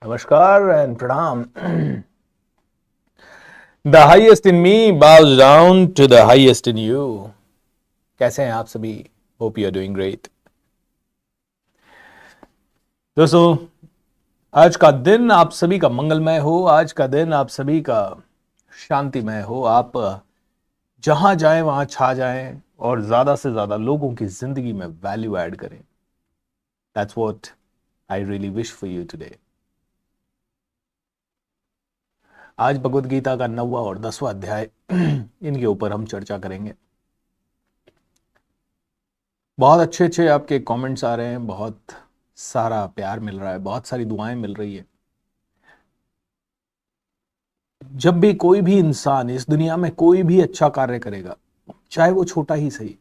Namaskar and pranam. The highest in me bows down to the highest in you. कैसे हैं आप सभी? Hope you are doing great. दोस्तों, आज का दिन आप सभी का मंगलमय हो। आज का दिन आप सभी का शांतिमय हो। आप जहां जाएं वहां छा जाएं और ज्यादा से ज्यादा लोगों की जिंदगी में वैल्यू ऐड करें। That's what I really wish for you today. आज भगवत गीता का 9वां और 10वां अध्याय इनके ऊपर हम चर्चा करेंगे। बहुत अच्छे अच्छे आपके कमेंट्स आ रहे हैं, बहुत सारा प्यार मिल रहा है, बहुत सारी दुआएं मिल रही है। जब भी कोई भी इंसान इस दुनिया में कोई भी अच्छा कार्य करेगा, चाहे वो छोटा ही सही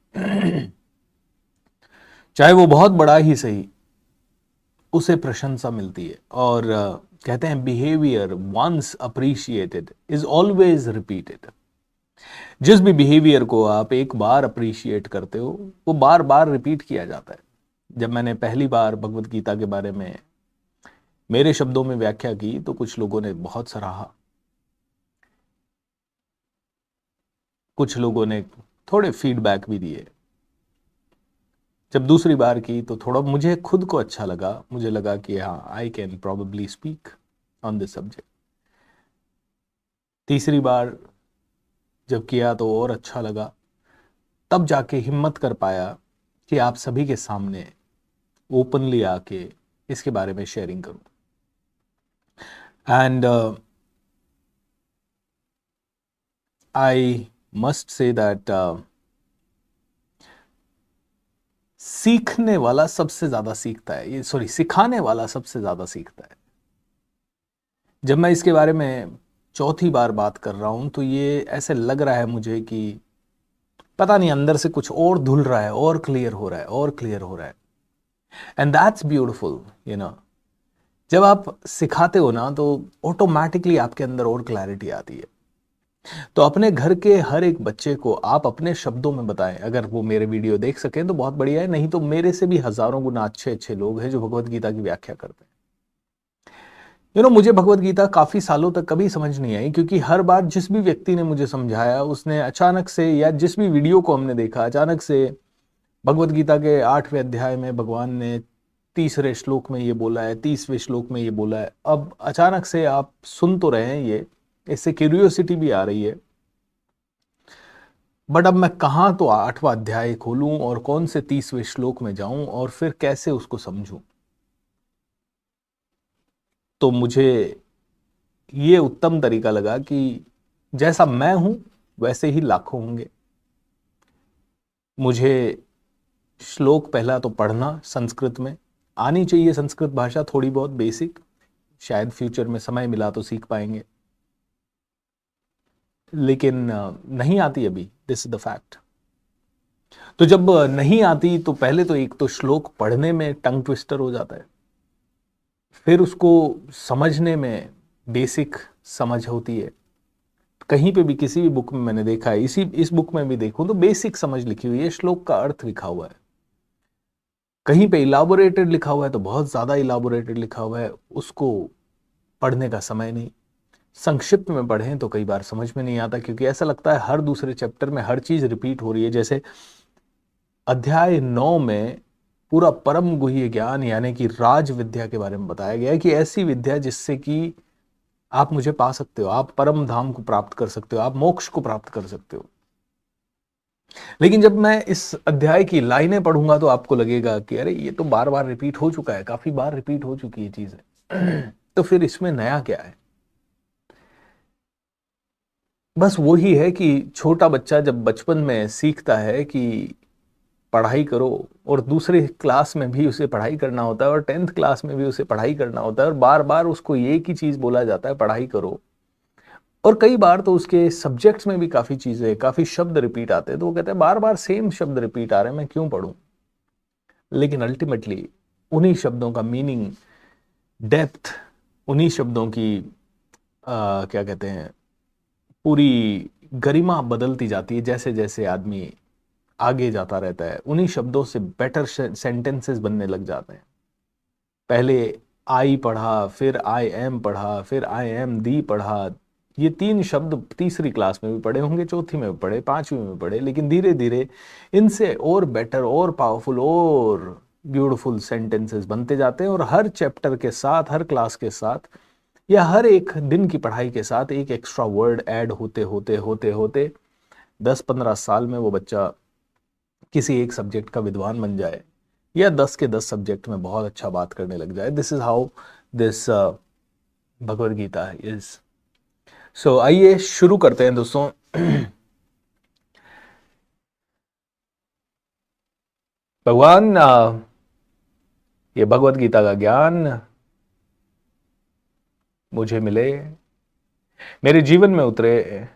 चाहे वो बहुत बड़ा ही सही, उसे प्रशंसा मिलती है। और कहते हैं behaviour once appreciated is always repeated. जिस भी बिहेवियर को आप एक बार अप्रिशिएट करते हो वो बार बार रिपीट किया जाता है। जब मैंने पहली बार भगवत गीता के बारे में मेरे शब्दों में व्याख्या की तो कुछ लोगों ने बहुत सराहा, कुछ लोगों ने थोड़े फीडबैक भी दिए। जब दूसरी बार की तो थोड़ा मुझे खुद को अच्छा लगा, मुझे लगा कि हाँ, I can probably speak on this subject. तीसरी बार जब किया तो और अच्छा लगा, तब जाके हिम्मत कर पाया कि आप सभी के सामने ओपनली आके इसके बारे में शेयरिंग करूं। And I must say that सीखने वाला सबसे ज्यादा सीखता है, ये सॉरी सिखाने वाला सबसे ज्यादा सीखता है। जब मैं इसके बारे में चौथी बार बात कर रहा हूं तो ये ऐसे लग रहा है मुझे कि पता नहीं अंदर से कुछ और धुल रहा है और क्लियर हो रहा है और क्लियर हो रहा है। And that's beautiful, you know. जब आप सिखाते हो ना तो ऑटोमेटिकली आपके अंदर और क्लैरिटी आती है। तो अपने घर के हर एक बच्चे को आप अपने शब्दों में बताएं। अगर वो मेरे वीडियो देख सकें तो बहुत बढ़िया है, नहीं तो मेरे से भी हजारों गुना अच्छे अच्छे लोग हैं जो भगवत गीता की व्याख्या करते हैं। मुझे भगवत गीता काफी सालों तक कभी समझ नहीं आई, क्योंकि हर बार जिस भी व्यक्ति ने मुझे समझाया उसने अचानक से, या जिस भी वीडियो को हमने देखा अचानक से भगवत गीता के 8वें अध्याय में भगवान ने तीसरे श्लोक में ये बोला है, 30वें श्लोक में ये बोला है। अब अचानक से आप सुन तो रहे हैं, ये इससे क्यूरियोसिटी भी आ रही है, बट अब मैं कहां तो 8वां अध्याय खोलूं और कौन से 30वें श्लोक में जाऊं और फिर कैसे उसको समझूं। तो मुझे ये उत्तम तरीका लगा कि जैसा मैं हूं वैसे ही लाखों होंगे। मुझे श्लोक पहला तो पढ़ना संस्कृत में आनी चाहिए, संस्कृत भाषा थोड़ी बहुत बेसिक, शायद फ्यूचर में समय मिला तो सीख पाएंगे, लेकिन नहीं आती अभी, दिस इज द फैक्ट। तो जब नहीं आती तो पहले तो एक तो श्लोक पढ़ने में टंग ट्विस्टर हो जाता है, फिर उसको समझने में बेसिक समझ होती है। कहीं पे भी किसी भी बुक में मैंने देखा है, इस बुक में भी देखूं तो बेसिक समझ लिखी हुई है, श्लोक का अर्थ लिखा हुआ है। कहीं पे इलाबोरेटेड लिखा हुआ है तो बहुत ज्यादा इलाबोरेटेड लिखा हुआ है, उसको पढ़ने का समय नहीं। संक्षिप्त में पढ़ें तो कई बार समझ में नहीं आता, क्योंकि ऐसा लगता है हर दूसरे चैप्टर में हर चीज रिपीट हो रही है। जैसे अध्याय 9 में पूरा परम गुह्य ज्ञान यानी कि राज विद्या के बारे में बताया गया है कि ऐसी विद्या जिससे कि आप मुझे पा सकते हो, आप परम धाम को प्राप्त कर सकते हो, आप मोक्ष को प्राप्त कर सकते हो। लेकिन जब मैं इस अध्याय की लाइनें पढ़ूंगा तो आपको लगेगा कि अरे ये तो बार बार रिपीट हो चुका है, काफी बार रिपीट हो चुकी है चीजें तो फिर इसमें नया क्या है? बस वही है कि छोटा बच्चा जब बचपन में सीखता है कि पढ़ाई करो, और दूसरे क्लास में भी उसे पढ़ाई करना होता है और 10th क्लास में भी उसे पढ़ाई करना होता है, और बार बार उसको एक ही चीज बोला जाता है, पढ़ाई करो। और कई बार तो उसके सब्जेक्ट्स में भी काफी चीजें, काफी शब्द रिपीट आते हैं, तो वो कहते हैं बार बार सेम शब्द रिपीट आ रहे हैं, मैं क्यों पढूं? लेकिन अल्टीमेटली उन्हीं शब्दों का मीनिंग, डेप्थ, उन्हीं शब्दों की क्या कहते हैं, पूरी गरिमा बदलती जाती है जैसे जैसे आदमी आगे जाता रहता है। उन्हीं शब्दों से बेटर सेंटेंसेस बनने लग जाते हैं। पहले आई पढ़ा, फिर आई एम पढ़ा, फिर आई एम दी पढ़ा। ये 3 शब्द तीसरी क्लास में भी पढ़े होंगे, चौथी में भी पढ़े, पांचवी में पढ़े, लेकिन धीरे धीरे इनसे और बेटर और पावरफुल और ब्यूटीफुल सेंटेंसेस बनते जाते हैं। और हर चैप्टर के साथ, हर क्लास के साथ, या हर एक दिन की पढ़ाई के साथ एक एक्स्ट्रा वर्ड ऐड होते होते होते होते 10-15 साल में वो बच्चा किसी एक सब्जेक्ट का विद्वान बन जाए, या 10 के 10 सब्जेक्ट में बहुत अच्छा बात करने लग जाए। This is how this Bhagavad Gita is. So आइए शुरू करते हैं दोस्तों। भगवान ये भगवद गीता का ज्ञान मुझे मिले, मेरे जीवन में उतरे,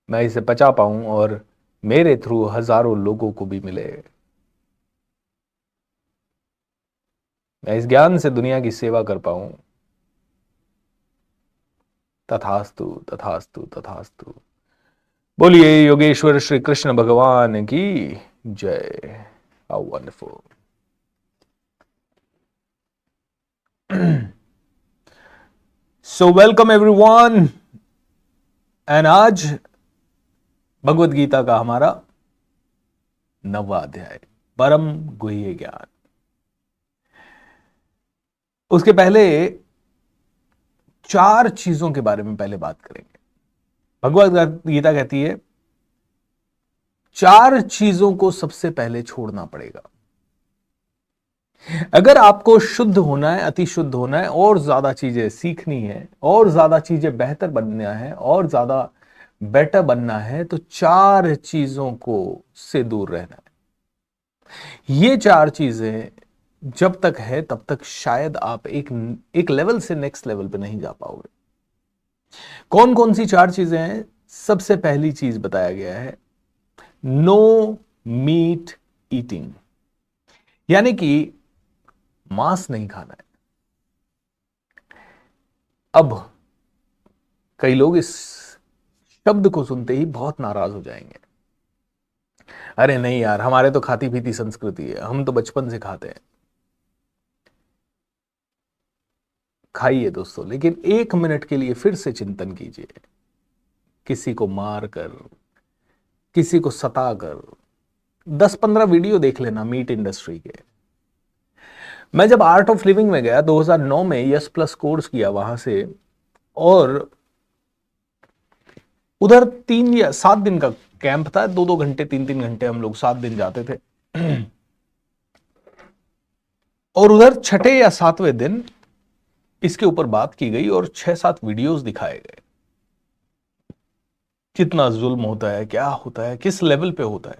मैं इसे पचा पाऊं और मेरे थ्रू हजारों लोगों को भी मिले। मैं इस ज्ञान से दुनिया की सेवा कर पाऊं। तथास्तु तथास्तु तथास्तु। बोलिए योगेश्वर श्री कृष्ण भगवान की जय। How wonderful. So welcome everyone. And आज भगवद गीता का हमारा 9वां अध्याय, परम गुह्य ज्ञान। उसके पहले 4 चीजों के बारे में पहले बात करेंगे। भगवद गीता कहती है 4 चीजों को सबसे पहले छोड़ना पड़ेगा। अगर आपको शुद्ध होना है, अति शुद्ध होना है, और ज्यादा चीजें सीखनी है, और ज्यादा चीजें बेहतर बनना है, और ज्यादा बेटर बनना है, तो 4 चीजों को से दूर रहना है। ये 4 चीजें जब तक है तब तक शायद आप एक लेवल से नेक्स्ट लेवल पे नहीं जा पाओगे। कौन कौन सी 4 चीजें हैं? सबसे पहली चीज बताया गया है, नो मीट ईटिंग, यानी कि मांस नहीं खाना है। अब कई लोग इस शब्द को सुनते ही बहुत नाराज हो जाएंगे। अरे नहीं यार, हमारे तो खाती पीती संस्कृति है, हम तो बचपन से खाते हैं। खाइए दोस्तों, लेकिन 1 मिनट के लिए फिर से चिंतन कीजिए। किसी को मार कर, किसी को सता कर 10-15 वीडियो देख लेना मीट इंडस्ट्री के। मैं जब आर्ट ऑफ लिविंग में गया 2009 में, यस प्लस कोर्स किया वहां से, और उधर 3 या 7 दिन का कैंप था। 2-2 घंटे 3-3 घंटे हम लोग 7 दिन जाते थे। और उधर छठे या 7वें दिन इसके ऊपर बात की गई और 6-7 वीडियोस दिखाए गए। कितना जुल्म होता है, क्या होता है, किस लेवल पे होता है।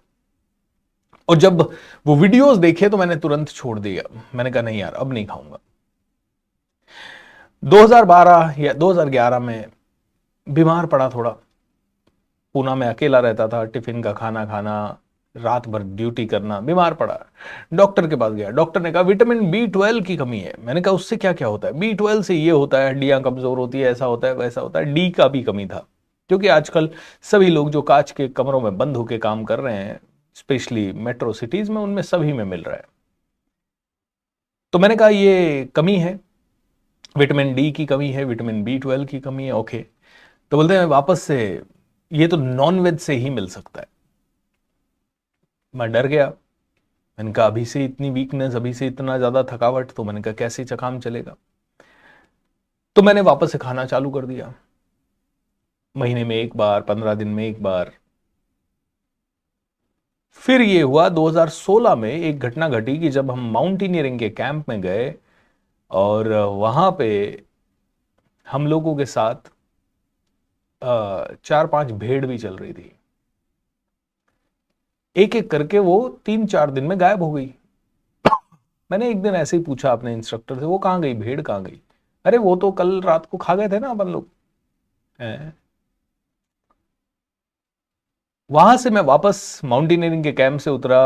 और जब वो वीडियोस देखे तो मैंने तुरंत छोड़ दिया। मैंने कहा नहीं यार, अब नहीं खाऊंगा। 2012 या 2011 में बीमार पड़ा थोड़ा। पूना में अकेला रहता था, टिफिन का खाना खाना, रात भर ड्यूटी करना, बीमार पड़ा। डॉक्टर के पास गया, डॉक्टर ने कहा विटामिन B12 की कमी है। मैंने कहा उससे क्या क्या होता है? B12 से ये होता है, हड्डियां कमजोर होती है, ऐसा होता है, वैसा होता है। डी का भी कमी था, क्योंकि आजकल सभी लोग जो कांच के कमरों में बंद होकर काम कर रहे हैं, स्पेशली मेट्रो सिटीज में, उनमें सभी में मिल रहा है। तो मैंने कहा ये कमी है, विटामिन डी की कमी है, विटामिन B12 की कमी है। ओके, तो बोलते हैं वापस से ये तो नॉन वेज से ही मिल सकता है। मैं डर गया। मैंने कहा अभी से इतनी वीकनेस, अभी से इतना ज्यादा थकावट, तो मैंने कहा कैसे काम चलेगा। तो मैंने वापस से खाना चालू कर दिया, महीने में 1 बार, 15 दिन में 1 बार। फिर ये हुआ 2016 में एक घटना घटी कि जब हम माउंटेनियरिंग के कैंप में गए, और वहां पे हम लोगों के साथ 4-5 भेड़ भी चल रही थी। एक एक करके वो 3-4 दिन में गायब हो गई। मैंने एक दिन ऐसे ही पूछा अपने इंस्ट्रक्टर से, वो कहाँ गई, भेड़ कहाँ गई? अरे वो तो कल रात को खा गए थे ना अपन लोग। वहां से मैं वापस माउंटेनियरिंग के कैंप से उतरा,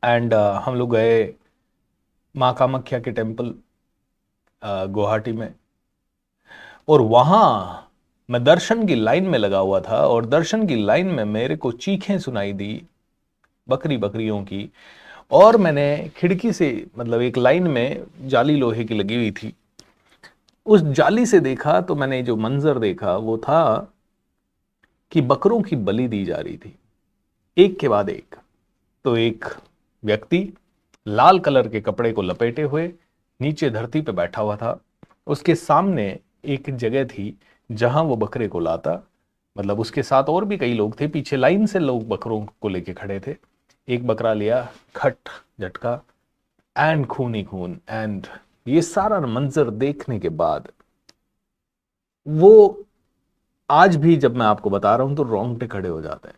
एंड हम लोग गए माँ कामाख्या के टेम्पल गुवाहाटी में। और वहां मैं दर्शन की लाइन में लगा हुआ था, और दर्शन की लाइन में मेरे को चीखें सुनाई दी बकरियों की। और मैंने खिड़की से, मतलब एक लाइन में जाली लोहे की लगी हुई थी, उस जाली से देखा तो मैंने जो मंजर देखा वो था कि बकरों की बलि दी जा रही थी, एक के बाद एक। तो एक व्यक्ति लाल कलर के कपड़े को लपेटे हुए नीचे धरती पे बैठा हुआ था। उसके सामने एक जगह थी जहां वो बकरे को लाता, मतलब उसके साथ और भी कई लोग थे, पीछे लाइन से लोग बकरों को लेके खड़े थे। एक बकरा लिया, खट झटका, एंड खून ही खून। एंड ये सारा मंजर देखने के बाद वो आज भी जब मैं आपको बता रहा हूं तो रोंगटे खड़े हो जाते हैं।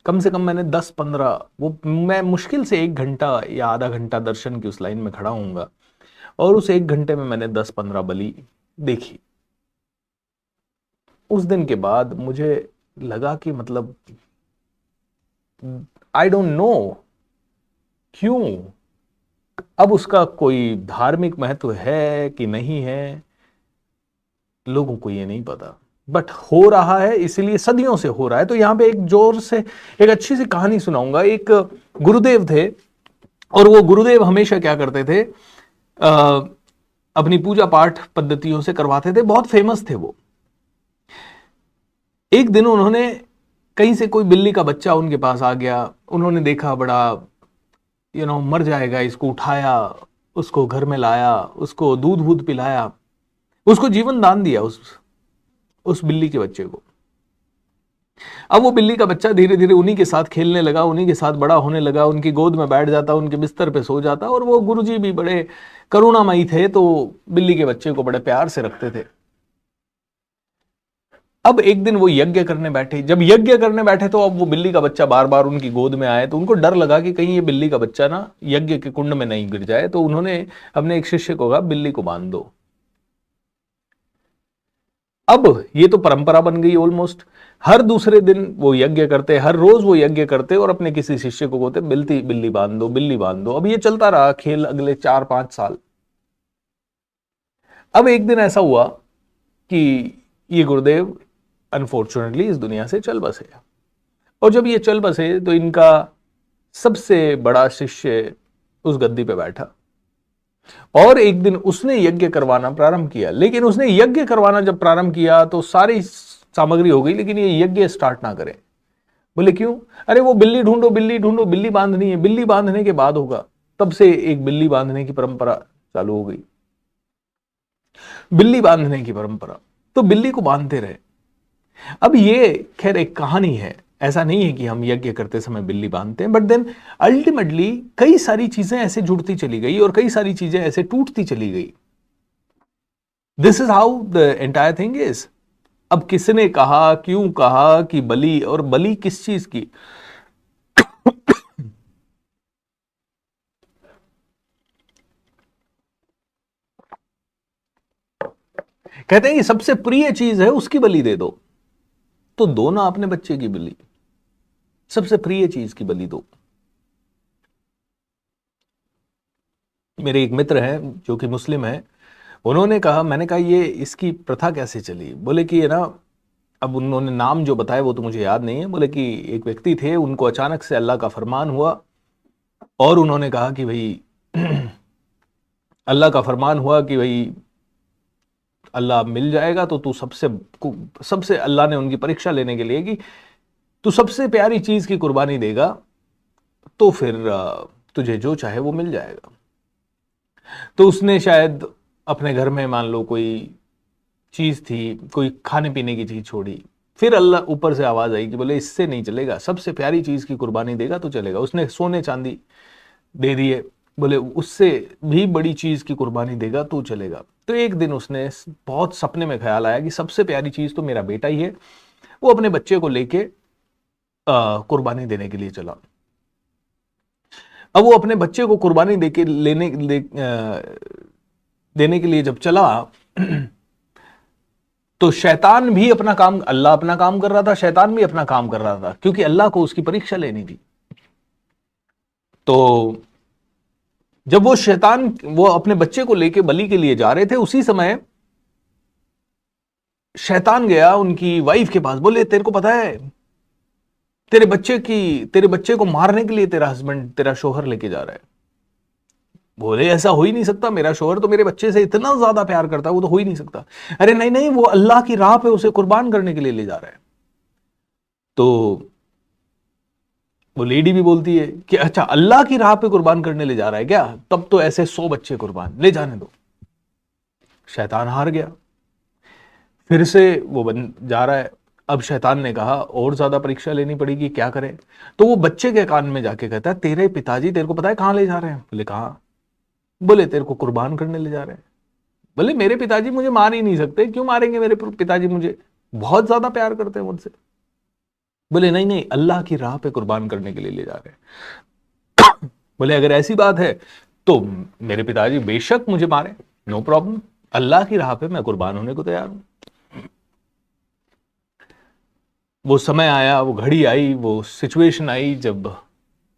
कम से कम मैंने 10-15, वो मैं मुश्किल से 1 घंटा या आधा घंटा दर्शन की उस लाइन में खड़ा हूंगा, और उस 1 घंटे में मैंने 10-15 बलि देखी। उस दिन के बाद मुझे लगा कि मतलब आई डोंट नो क्यों, अब उसका कोई धार्मिक महत्व है कि नहीं है, लोगों को ये नहीं पता, बट हो रहा है, इसीलिए सदियों से हो रहा है। तो यहां पे एक जोर से एक अच्छी सी कहानी सुनाऊंगा। एक गुरुदेव थे, और वो गुरुदेव हमेशा क्या करते थे, अपनी पूजा पाठ पद्धतियों से करवाते थे, बहुत फेमस थे वो। एक दिन उन्होंने कहीं से कोई बिल्ली का बच्चा उनके पास आ गया, उन्होंने देखा बड़ा मर जाएगा, इसको उठाया, उसको घर में लाया, उसको दूध वूध पिलाया, उसको जीवन दान दिया उस बिल्ली के बच्चे को। अब वो बिल्ली का बच्चा धीरे धीरे उन्हीं के साथ खेलने लगा, उन्हीं के साथ बड़ा होने लगा, उनकी गोद में बैठ जाता, उनके बिस्तर पे सो जाता, और वो गुरुजी भी बड़े करुणामयी थे, तो बिल्ली के बच्चे को बड़े प्यार से रखते थे। अब एक दिन वो यज्ञ करने बैठे, जब यज्ञ करने बैठे तो अब वो बिल्ली का बच्चा बार बार उनकी गोद में आए, तो उनको डर लगा कि कहीं ये बिल्ली का बच्चा ना यज्ञ के कुंड में नहीं गिर जाए। तो उन्होंने अपने एक शिष्य को कहा, बिल्ली को बांध दो। अब ये तो परंपरा बन गई ऑलमोस्ट, हर दूसरे दिन वो यज्ञ करते, हर रोज वो यज्ञ करते, और अपने किसी शिष्य को कहते, बिल्ली बिल्ली बांध दो, बिल्ली बांध दो। अब ये चलता रहा खेल अगले 4-5 साल। अब एक दिन ऐसा हुआ कि ये गुरुदेव अनफॉर्चुनेटली इस दुनिया से चल बसे, और जब ये चल बसे तो इनका सबसे बड़ा शिष्य उस गद्दी पे बैठा, और एक दिन उसने यज्ञ करवाना प्रारंभ किया। लेकिन उसने यज्ञ करवाना जब प्रारंभ किया तो सारी सामग्री हो गई, लेकिन ये यज्ञ स्टार्ट ना करे। बोले क्यों? अरे वो बिल्ली ढूंढो, बिल्ली ढूंढो, बिल्ली बांधनी है, बिल्ली बांधने के बाद होगा। तब से एक बिल्ली बांधने की परंपरा चालू हो गई, बिल्ली बांधने की परंपरा। तो बिल्ली को बांधते रहे। अब ये खैर एक कहानी है, ऐसा नहीं है कि हम यज्ञ करते समय बिल्ली बांधते हैं, बट देन अल्टीमेटली कई सारी चीजें ऐसे जुड़ती चली गई और कई सारी चीजें ऐसे टूटती चली गई। This is how the entire thing is. अब किसने कहा, क्यों कहा कि बलि, और बलि किस चीज की? कहते हैं कि सबसे प्रिय चीज है उसकी बलि दे दो, तो दो ना अपने बच्चे की बलि, सबसे प्रिय चीज की बलि दो। मेरे एक मित्र हैं जो कि मुस्लिम है, उन्होंने कहा, मैंने कहा ये इसकी प्रथा कैसे चली? बोले कि ये ना, अब उन्होंने नाम जो बताया वो तो मुझे याद नहीं है, बोले कि एक व्यक्ति थे, उनको अचानक से अल्लाह का फरमान हुआ, और उन्होंने कहा कि भाई अल्लाह का फरमान हुआ कि भाई अल्लाह मिल जाएगा तो तू सबसे सबसे, अल्लाह ने उनकी परीक्षा लेने के लिए कि तू सबसे प्यारी चीज की कुर्बानी देगा तो फिर तुझे जो चाहे वो मिल जाएगा। तो उसने शायद अपने घर में मान लो कोई चीज थी, कोई खाने पीने की चीज छोड़ी, फिर अल्लाह ऊपर से आवाज आई कि बोले इससे नहीं चलेगा, सबसे प्यारी चीज की कुर्बानी देगा तो चलेगा। उसने सोने चांदी दे दिए, बोले उससे भी बड़ी चीज की कुर्बानी देगा तो चलेगा। तो एक दिन उसने बहुत सपने में ख्याल आया कि सबसे प्यारी चीज तो मेरा बेटा ही है। वो अपने बच्चे को लेके कुर्बानी देने के लिए चला। अब वो अपने बच्चे को कुर्बानी देने के लिए जब चला तो शैतान भी अपना काम, अल्लाह अपना काम कर रहा था, शैतान भी अपना काम कर रहा था, क्योंकि अल्लाह को उसकी परीक्षा लेनी थी। तो जब वो शैतान वो अपने बच्चे को लेके बलि के लिए जा रहे थे, उसी समय शैतान गया उनकी वाइफ के पास, बोले तेरे को पता है तेरे बच्चे को मारने के लिए तेरा हस्बैंड, तेरा शोहर लेके जा रहा है। बोले ऐसा हो ही नहीं सकता, मेरा शोहर तो मेरे बच्चे से इतना ज्यादा प्यार करता है, वो तो हो ही नहीं सकता। अरे नहीं नहीं, वो अल्लाह की राह पे उसे कुर्बान करने के लिए ले जा रहा है। तो वो लेडी भी बोलती है कि अच्छा अल्लाह की राह पे कुर्बान करने ले जा रहा है क्या, तब तो ऐसे 100 बच्चे कुर्बान, ले जाने दो। शैतान हार गया, फिर से वो बन जा रहा है। अब शैतान ने कहा और ज्यादा परीक्षा लेनी पड़ेगी, क्या करें। तो वो बच्चे के कान में जाके कहता है, तेरे पिताजी तेरे को पता है कहां ले जा रहे हैं? बोले कहां? बोले तेरे को कुर्बान करने ले जा रहे हैं। बोले मेरे पिताजी मुझे मार ही नहीं सकते, क्यों मारेंगे? मेरे पिताजी मुझे बहुत ज्यादा प्यार करते हैं मुझसे। बोले नहीं नहीं, अल्लाह की राह पे कुर्बान करने के लिए ले जा रहे हैं। बोले अगर ऐसी बात है तो मेरे पिताजी बेशक मुझे मारे, नो प्रॉब्लम, अल्लाह की राह पे मैं कुर्बान होने को तैयार हूं। वो समय आया, वो घड़ी आई, वो सिचुएशन आई जब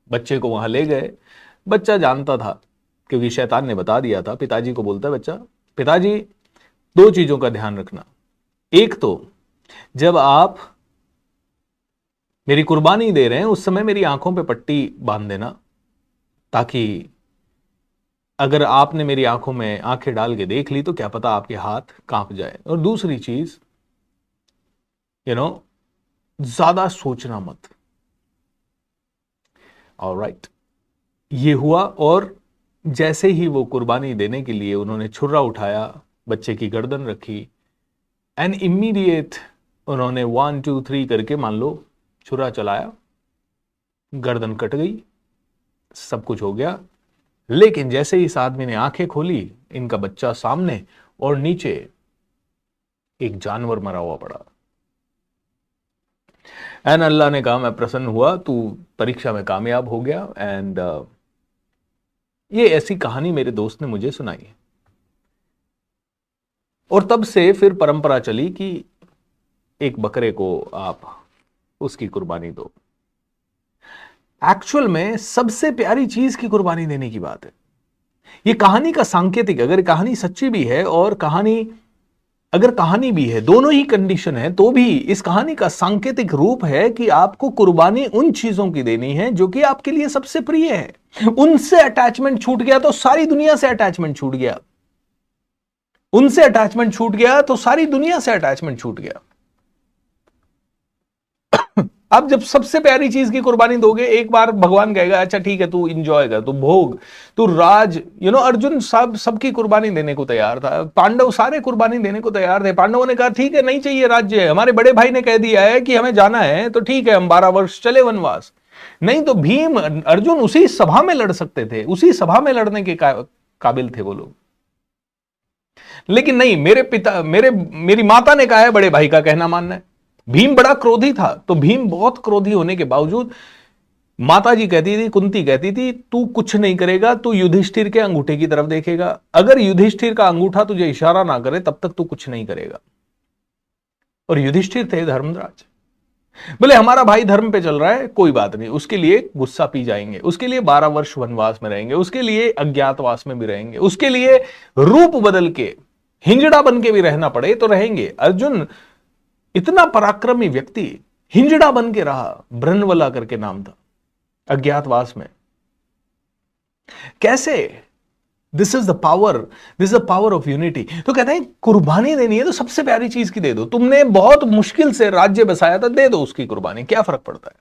बच्चे को वहां ले गए। बच्चा जानता था क्योंकि शैतान ने बता दिया था। पिताजी को बोलता है बच्चा, पिताजी 2 चीजों का ध्यान रखना। एक तो जब आप मेरी कुर्बानी दे रहे हैं उस समय मेरी आंखों पे पट्टी बांध देना, ताकि अगर आपने मेरी आंखों में आंखें डाल के देख ली तो क्या पता आपके हाथ कांप जाए। और दूसरी चीज, ज्यादा सोचना मत। ऑलराइट, ये हुआ। और जैसे ही वो कुर्बानी देने के लिए उन्होंने छुरा उठाया, बच्चे की गर्दन रखी, एंड इमीडिएट उन्होंने 1 2 3 करके मान लो छुरा चलाया, गर्दन कट गई, सब कुछ हो गया। लेकिन जैसे ही इस आदमी ने आंखें खोली, इनका बच्चा सामने और नीचे एक जानवर मरा हुआ पड़ा। एंड अल्लाह ने कहा मैं प्रसन्न हुआ, तू परीक्षा में कामयाब हो गया। एंड ये ऐसी कहानी मेरे दोस्त ने मुझे सुनाई है। और तब से फिर परंपरा चली कि एक बकरे को आप उसकी कुर्बानी दो। एक्चुअल में सबसे प्यारी चीज की कुर्बानी देने की बात है। ये कहानी का सांकेतिक, अगर कहानी सच्ची भी है और अगर कहानी भी है, दोनों ही कंडीशन है, तो भी इस कहानी का सांकेतिक रूप है कि आपको कुर्बानी उन चीजों की देनी है जो कि आपके लिए सबसे प्रिय है। उनसे अटैचमेंट छूट गया तो सारी दुनिया से अटैचमेंट छूट गया। उनसे अटैचमेंट छूट गया तो सारी दुनिया से अटैचमेंट छूट गया। अब जब सबसे प्यारी चीज की कुर्बानी दोगे, एक बार भगवान कहेगा अच्छा ठीक है, तू इंजॉय कर, तू भोग, तू राज। अर्जुन सबकी कुर्बानी देने को तैयार था, पांडव सारे कुर्बानी देने को तैयार थे। पांडवों ने कहा ठीक है, नहीं चाहिए राज्य, हमारे बड़े भाई ने कह दिया है कि हमें जाना है, तो ठीक है, हम 12 वर्ष चले वनवास। नहीं तो भीम अर्जुन उसी सभा में लड़ सकते थे, उसी सभा में लड़ने के काबिल थे वो लोग। लेकिन नहीं, मेरी माता ने कहा है बड़े भाई का कहना मानना है। भीम बड़ा क्रोधी था, तो भीम बहुत क्रोधी होने के बावजूद माता जी कहती थी, कुंती कहती थी, तू कुछ नहीं करेगा, तू युधिष्ठिर के अंगूठे की तरफ देखेगा। अगर युधिष्ठिर का अंगूठा तुझे इशारा ना करे तब तक तू कुछ नहीं करेगा। और युधिष्ठिर थे धर्मराज। बोले हमारा भाई धर्म पे चल रहा है, कोई बात नहीं, उसके लिए गुस्सा पी जाएंगे, उसके लिए 12 वर्ष वनवास में रहेंगे, उसके लिए अज्ञातवास में भी रहेंगे, उसके लिए रूप बदल के हिंजड़ा बन के भी रहना पड़े तो रहेंगे। अर्जुन इतना पराक्रमी व्यक्ति हिंजड़ा बन के रहा, ब्रनवला करके नाम था, अज्ञातवास में। कैसे? This is the power of unity. तो कहते हैं कुर्बानी देनी है तो सबसे प्यारी चीज की दे दो। तुमने बहुत मुश्किल से राज्य बसाया था, दे दो उसकी कुर्बानी, क्या फर्क पड़ता है।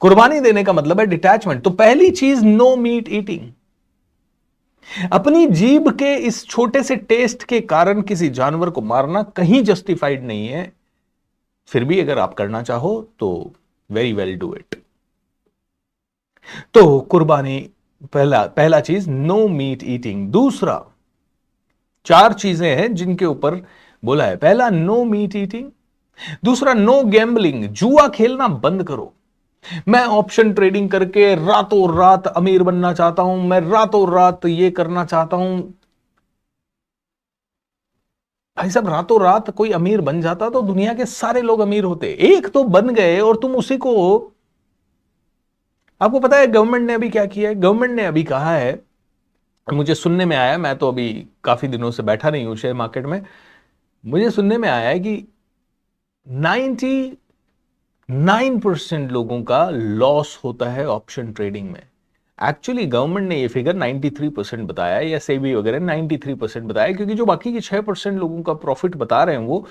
कुर्बानी देने का मतलब है डिटैचमेंट। तो पहली चीज, नो मीट ईटिंग। अपनी जीभ के इस छोटे से टेस्ट के कारण किसी जानवर को मारना कहीं जस्टिफाइड नहीं है। फिर भी अगर आप करना चाहो तो वेरी वेल डू इट। तो कुर्बानी पहला चीज, नो मीट ईटिंग। दूसरा, 4 चीजें हैं जिनके ऊपर बोला है। पहला, नो मीट ईटिंग। दूसरा, नो गैम्बलिंग, जुआ खेलना बंद करो। मैं ऑप्शन ट्रेडिंग करके रातों रात अमीर बनना चाहता हूं, मैं रातों रात ये करना चाहता हूं। भाई साहब, रातों रात कोई अमीर बन जाता तो दुनिया के सारे लोग अमीर होते। एक तो बन गए और तुम उसी को, आपको पता है गवर्नमेंट ने अभी क्या किया है? गवर्नमेंट ने अभी कहा है, मुझे सुनने में आया, मैं तो अभी काफी दिनों से बैठा नहीं हूं शेयर मार्केट में, मुझे सुनने में आया है कि 9% लोगों का लॉस होता है ऑप्शन ट्रेडिंग में। एक्चुअली गवर्नमेंट ने ये फिगर 93% बताया है, या सेबी वगैरह 93% बताया, क्योंकि जो बाकी के 6% लोगों का प्रॉफिट बता रहे हैं वो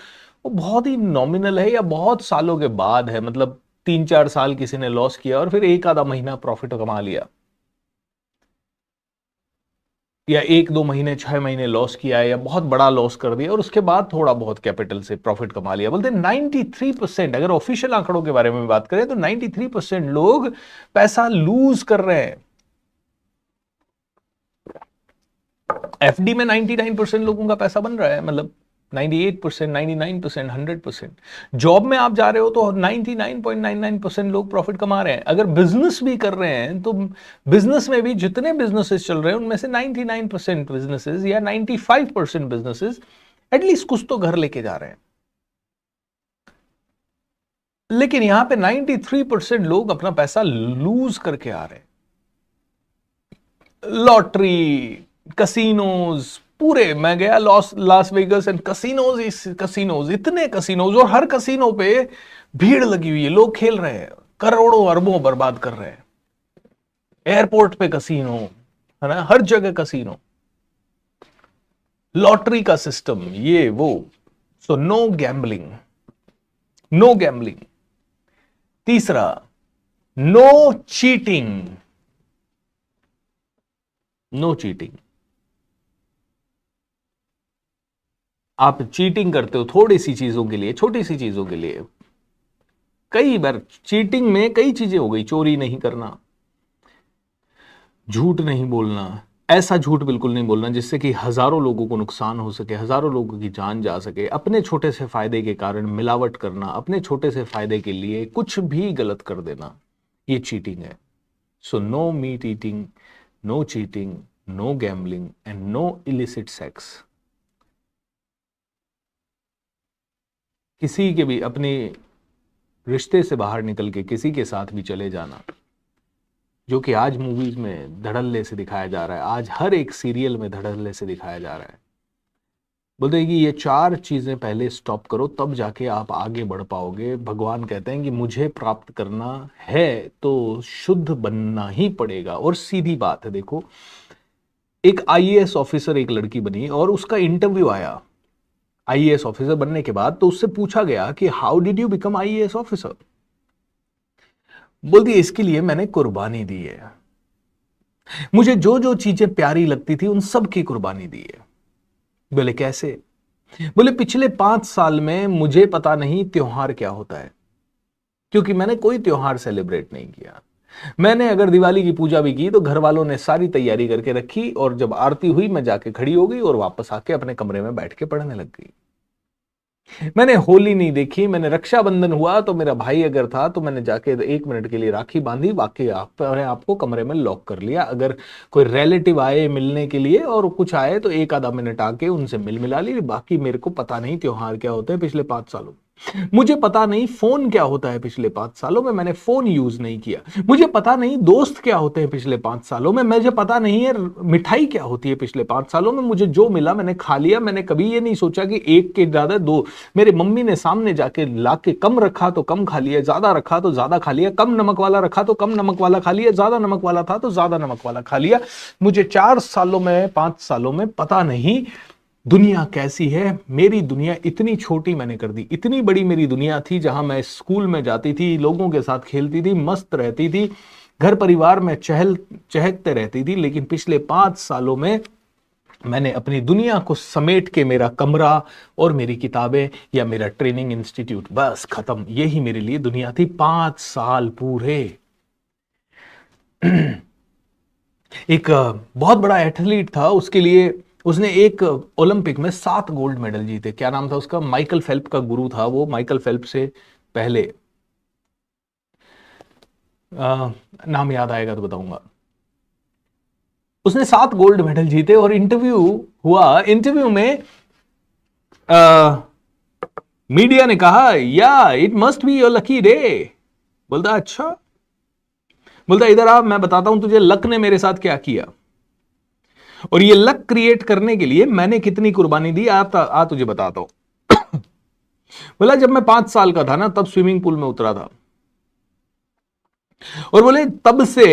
बहुत ही नॉमिनल है, या बहुत सालों के बाद है। मतलब 3-4 साल किसी ने लॉस किया और फिर एक आधा महीना प्रॉफिट कमा लिया, या 1-2 महीने 6 महीने लॉस किया है, या बहुत बड़ा लॉस कर दिया और उसके बाद थोड़ा बहुत कैपिटल से प्रॉफिट कमा लिया। बोलते 93%, अगर ऑफिशियल आंकड़ों के बारे में बात करें तो 93% लोग पैसा लूज कर रहे हैं। एफडी में 99% लोगों का पैसा बन रहा है, मतलब 98%, 99%, 100%। जॉब में आप जा रहे हो तो 99.99% लोग प्रॉफिट कमा रहे हैं। अगर बिजनेस भी कर रहे हैं तो बिजनेस में भी जितने बिजनेसेस चल रहे हैं उनमें से 99% बिजनेसेस या 95% बिजनेसेस एटलीस्ट कुछ तो घर लेके जा रहे हैं। लेकिन यहां पे 93% लोग अपना पैसा लूज करके आ रहे हैं। लॉटरी, कसिनोज, पूरे, मैं गया लास वेगस एंड कसिनोज, इतने कसिनोज, और हर कसिनो पे भीड़ लगी हुई है, लोग खेल रहे हैं, करोड़ों अरबों बर्बाद कर रहे हैं। एयरपोर्ट पे कसिनो है ना, हर जगह कसिनो, लॉटरी का सिस्टम, ये वो। So no gambling, no gambling. तीसरा, नो चीटिंग, नो चीटिंग। आप चीटिंग करते हो थोड़ी सी चीजों के लिए, छोटी सी चीजों के लिए। कई बार चीटिंग में कई चीजें हो गई, चोरी नहीं करना, झूठ नहीं बोलना, ऐसा झूठ बिल्कुल नहीं बोलना जिससे कि हजारों लोगों को नुकसान हो सके, हजारों लोगों की जान जा सके। अपने छोटे से फायदे के कारण मिलावट करना, अपने छोटे से फायदे के लिए कुछ भी गलत कर देना, ये चीटिंग है। So no meat eating, no cheating, no gambling and no illicit sex. किसी के भी अपने रिश्ते से बाहर निकल के किसी के साथ भी चले जाना, जो कि आज मूवीज में धड़ल्ले से दिखाया जा रहा है, आज हर एक सीरियल में धड़ल्ले से दिखाया जा रहा है। बोलते हैं कि ये 4 चीजें पहले स्टॉप करो, तब जाके आप आगे बढ़ पाओगे। भगवान कहते हैं कि मुझे प्राप्त करना है तो शुद्ध बनना ही पड़ेगा। और सीधी बात है, देखो, एक आईएएस ऑफिसर एक लड़की बनी और उसका इंटरव्यू आया आईएएस ऑफिसर बनने के बाद, तो उससे पूछा गया कि how did you become IAS officer. बोलती है, इसके लिए मैंने कुर्बानी दी है, मुझे जो जो चीजें प्यारी लगती थी उन सब की कुर्बानी दी है। बोले कैसे? बोले पिछले 5 साल में मुझे पता नहीं त्योहार क्या होता है, क्योंकि मैंने कोई त्योहार सेलिब्रेट नहीं किया। मैंने अगर दिवाली की पूजा भी की तो घर वालों ने सारी तैयारी करके रखी, और जब आरती हुई मैं जाके खड़ी हो गई और वापस आके अपने कमरे में बैठ के पढ़ने लग गई। मैंने होली नहीं देखी, मैंने रक्षाबंधन हुआ तो मेरा भाई अगर था तो मैंने जाके 1 मिनट के लिए राखी बांधी, बाकी अपने आपको कमरे में लॉक कर लिया। अगर कोई रिलेटिव आए मिलने के लिए और कुछ आए तो 1 आधा मिनट आके उनसे मिल मिला ली। बाकी मेरे को पता नहीं त्योहार क्या होते हैं पिछले 5 सालों में। मुझे पता नहीं फोन क्या होता है पिछले 5 सालों में, मैंने फोन यूज नहीं किया। मुझे पता नहीं दोस्त क्या होते हैं पिछले 5 सालों में, मुझे पता नहीं है मिठाई क्या होती है पिछले 5 सालों में। मुझे जो मिला मैंने खा लिया। मैंने कभी ये नहीं सोचा कि एक के ज्यादा 2। मेरे मम्मी ने सामने जाके ला के कम रखा तो कम खा लिया, ज्यादा रखा तो ज्यादा खा लिया, कम नमक वाला रखा तो कम नमक वाला खा लिया, ज्यादा नमक वाला था तो ज्यादा नमक वाला खा लिया। मुझे 4 सालों में 5 सालों में पता नहीं दुनिया कैसी है। मेरी दुनिया इतनी छोटी मैंने कर दी। इतनी बड़ी मेरी दुनिया थी जहां मैं स्कूल में जाती थी, लोगों के साथ खेलती थी, मस्त रहती थी, घर परिवार में चहकते रहती थी। लेकिन पिछले 5 सालों में मैंने अपनी दुनिया को समेट के, मेरा कमरा और मेरी किताबें या मेरा ट्रेनिंग इंस्टीट्यूट, बस खत्म। यही मेरे लिए दुनिया थी 5 साल पूरे। एक बहुत बड़ा एथलीट था, उसके लिए उसने एक ओलंपिक में 7 गोल्ड मेडल जीते। क्या नाम था उसका? माइकल फेल्प का गुरु था वो। माइकल फेल्प से पहले नाम याद आएगा तो बताऊंगा। उसने 7 गोल्ड मेडल जीते और इंटरव्यू हुआ। इंटरव्यू में मीडिया ने कहा, या it must be your lucky day. बोलता अच्छा। बोलता इधर आ, मैं बताता हूं तुझे लक ने मेरे साथ क्या किया, और ये लक क्रिएट करने के लिए मैंने कितनी कुर्बानी दी। तुझे बताता हूं। बोला जब मैं 5 साल का था ना, तब स्विमिंग पूल में उतरा था। और बोले तब से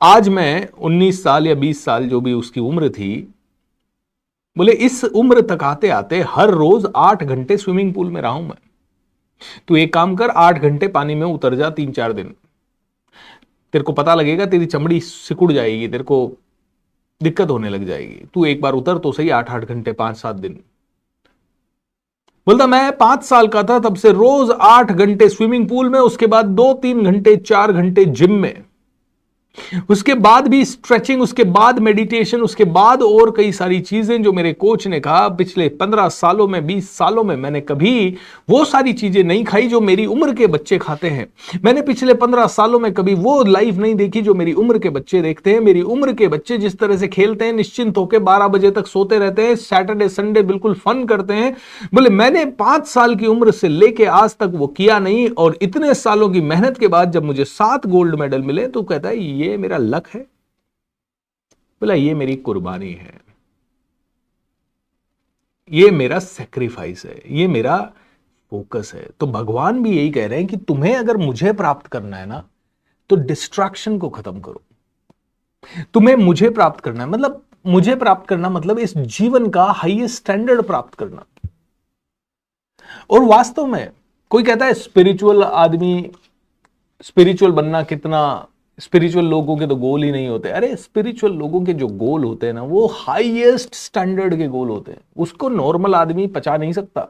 आज मैं 19 साल या 20 साल जो भी उसकी उम्र थी, बोले इस उम्र तक आते आते हर रोज 8 घंटे स्विमिंग पूल में रहा हूं मैं। तू एक काम कर, 8 घंटे पानी में उतर जा 3-4 दिन, तेरे को पता लगेगा तेरी चमड़ी सिकुड़ जाएगी, तेरे को दिक्कत होने लग जाएगी। तू एक बार उतर तो सही 8-8 घंटे, 5-7 दिन। बोलता मैं 5 साल का था तब से रोज 8 घंटे स्विमिंग पूल में, उसके बाद 2-3 घंटे 4 घंटे जिम में, उसके बाद भी स्ट्रेचिंग, उसके बाद मेडिटेशन, उसके बाद और कई सारी चीजें जो मेरे कोच ने कहा। पिछले 15 सालों में, 20 सालों में मैंने कभी वो सारी चीजें नहीं खाई जो मेरी उम्र के बच्चे खाते हैं। मैंने पिछले 15 सालों में कभी वो लाइफ नहीं देखी जो मेरी उम्र के बच्चे देखते हैं। मेरी उम्र के बच्चे जिस तरह से खेलते हैं, निश्चिंत होकर 12 बजे तक सोते रहते हैं, सैटरडे संडे बिल्कुल फन करते हैं, बोले मैंने 5 साल की उम्र से लेके आज तक वो किया नहीं। और इतने सालों की मेहनत के बाद जब मुझे 7 गोल्ड मेडल मिले तो कहता है ये मेरा लक है, बोला ये मेरी कुर्बानी है, ये मेरा सेक्रीफाइस है, ये मेरा फोकस है। तो भगवान भी यही कह रहे हैं कि तुम्हें अगर मुझे प्राप्त करना है ना, तो डिस्ट्रैक्शन को खत्म करो। तुम्हें मुझे प्राप्त करना है मतलब, मुझे प्राप्त करना मतलब इस जीवन का हाईएस्ट स्टैंडर्ड प्राप्त करना। और वास्तव में कोई कहता है स्पिरिचुअल आदमी, स्पिरिचुअल बनना कितना, स्पिरिचुअल लोगों के तो गोल ही नहीं होते। अरे स्पिरिचुअल लोगों के जो गोल होते हैं ना, वो हाईएस्ट स्टैंडर्ड के गोल होते हैं। उसको नॉर्मल आदमी पचा नहीं सकता।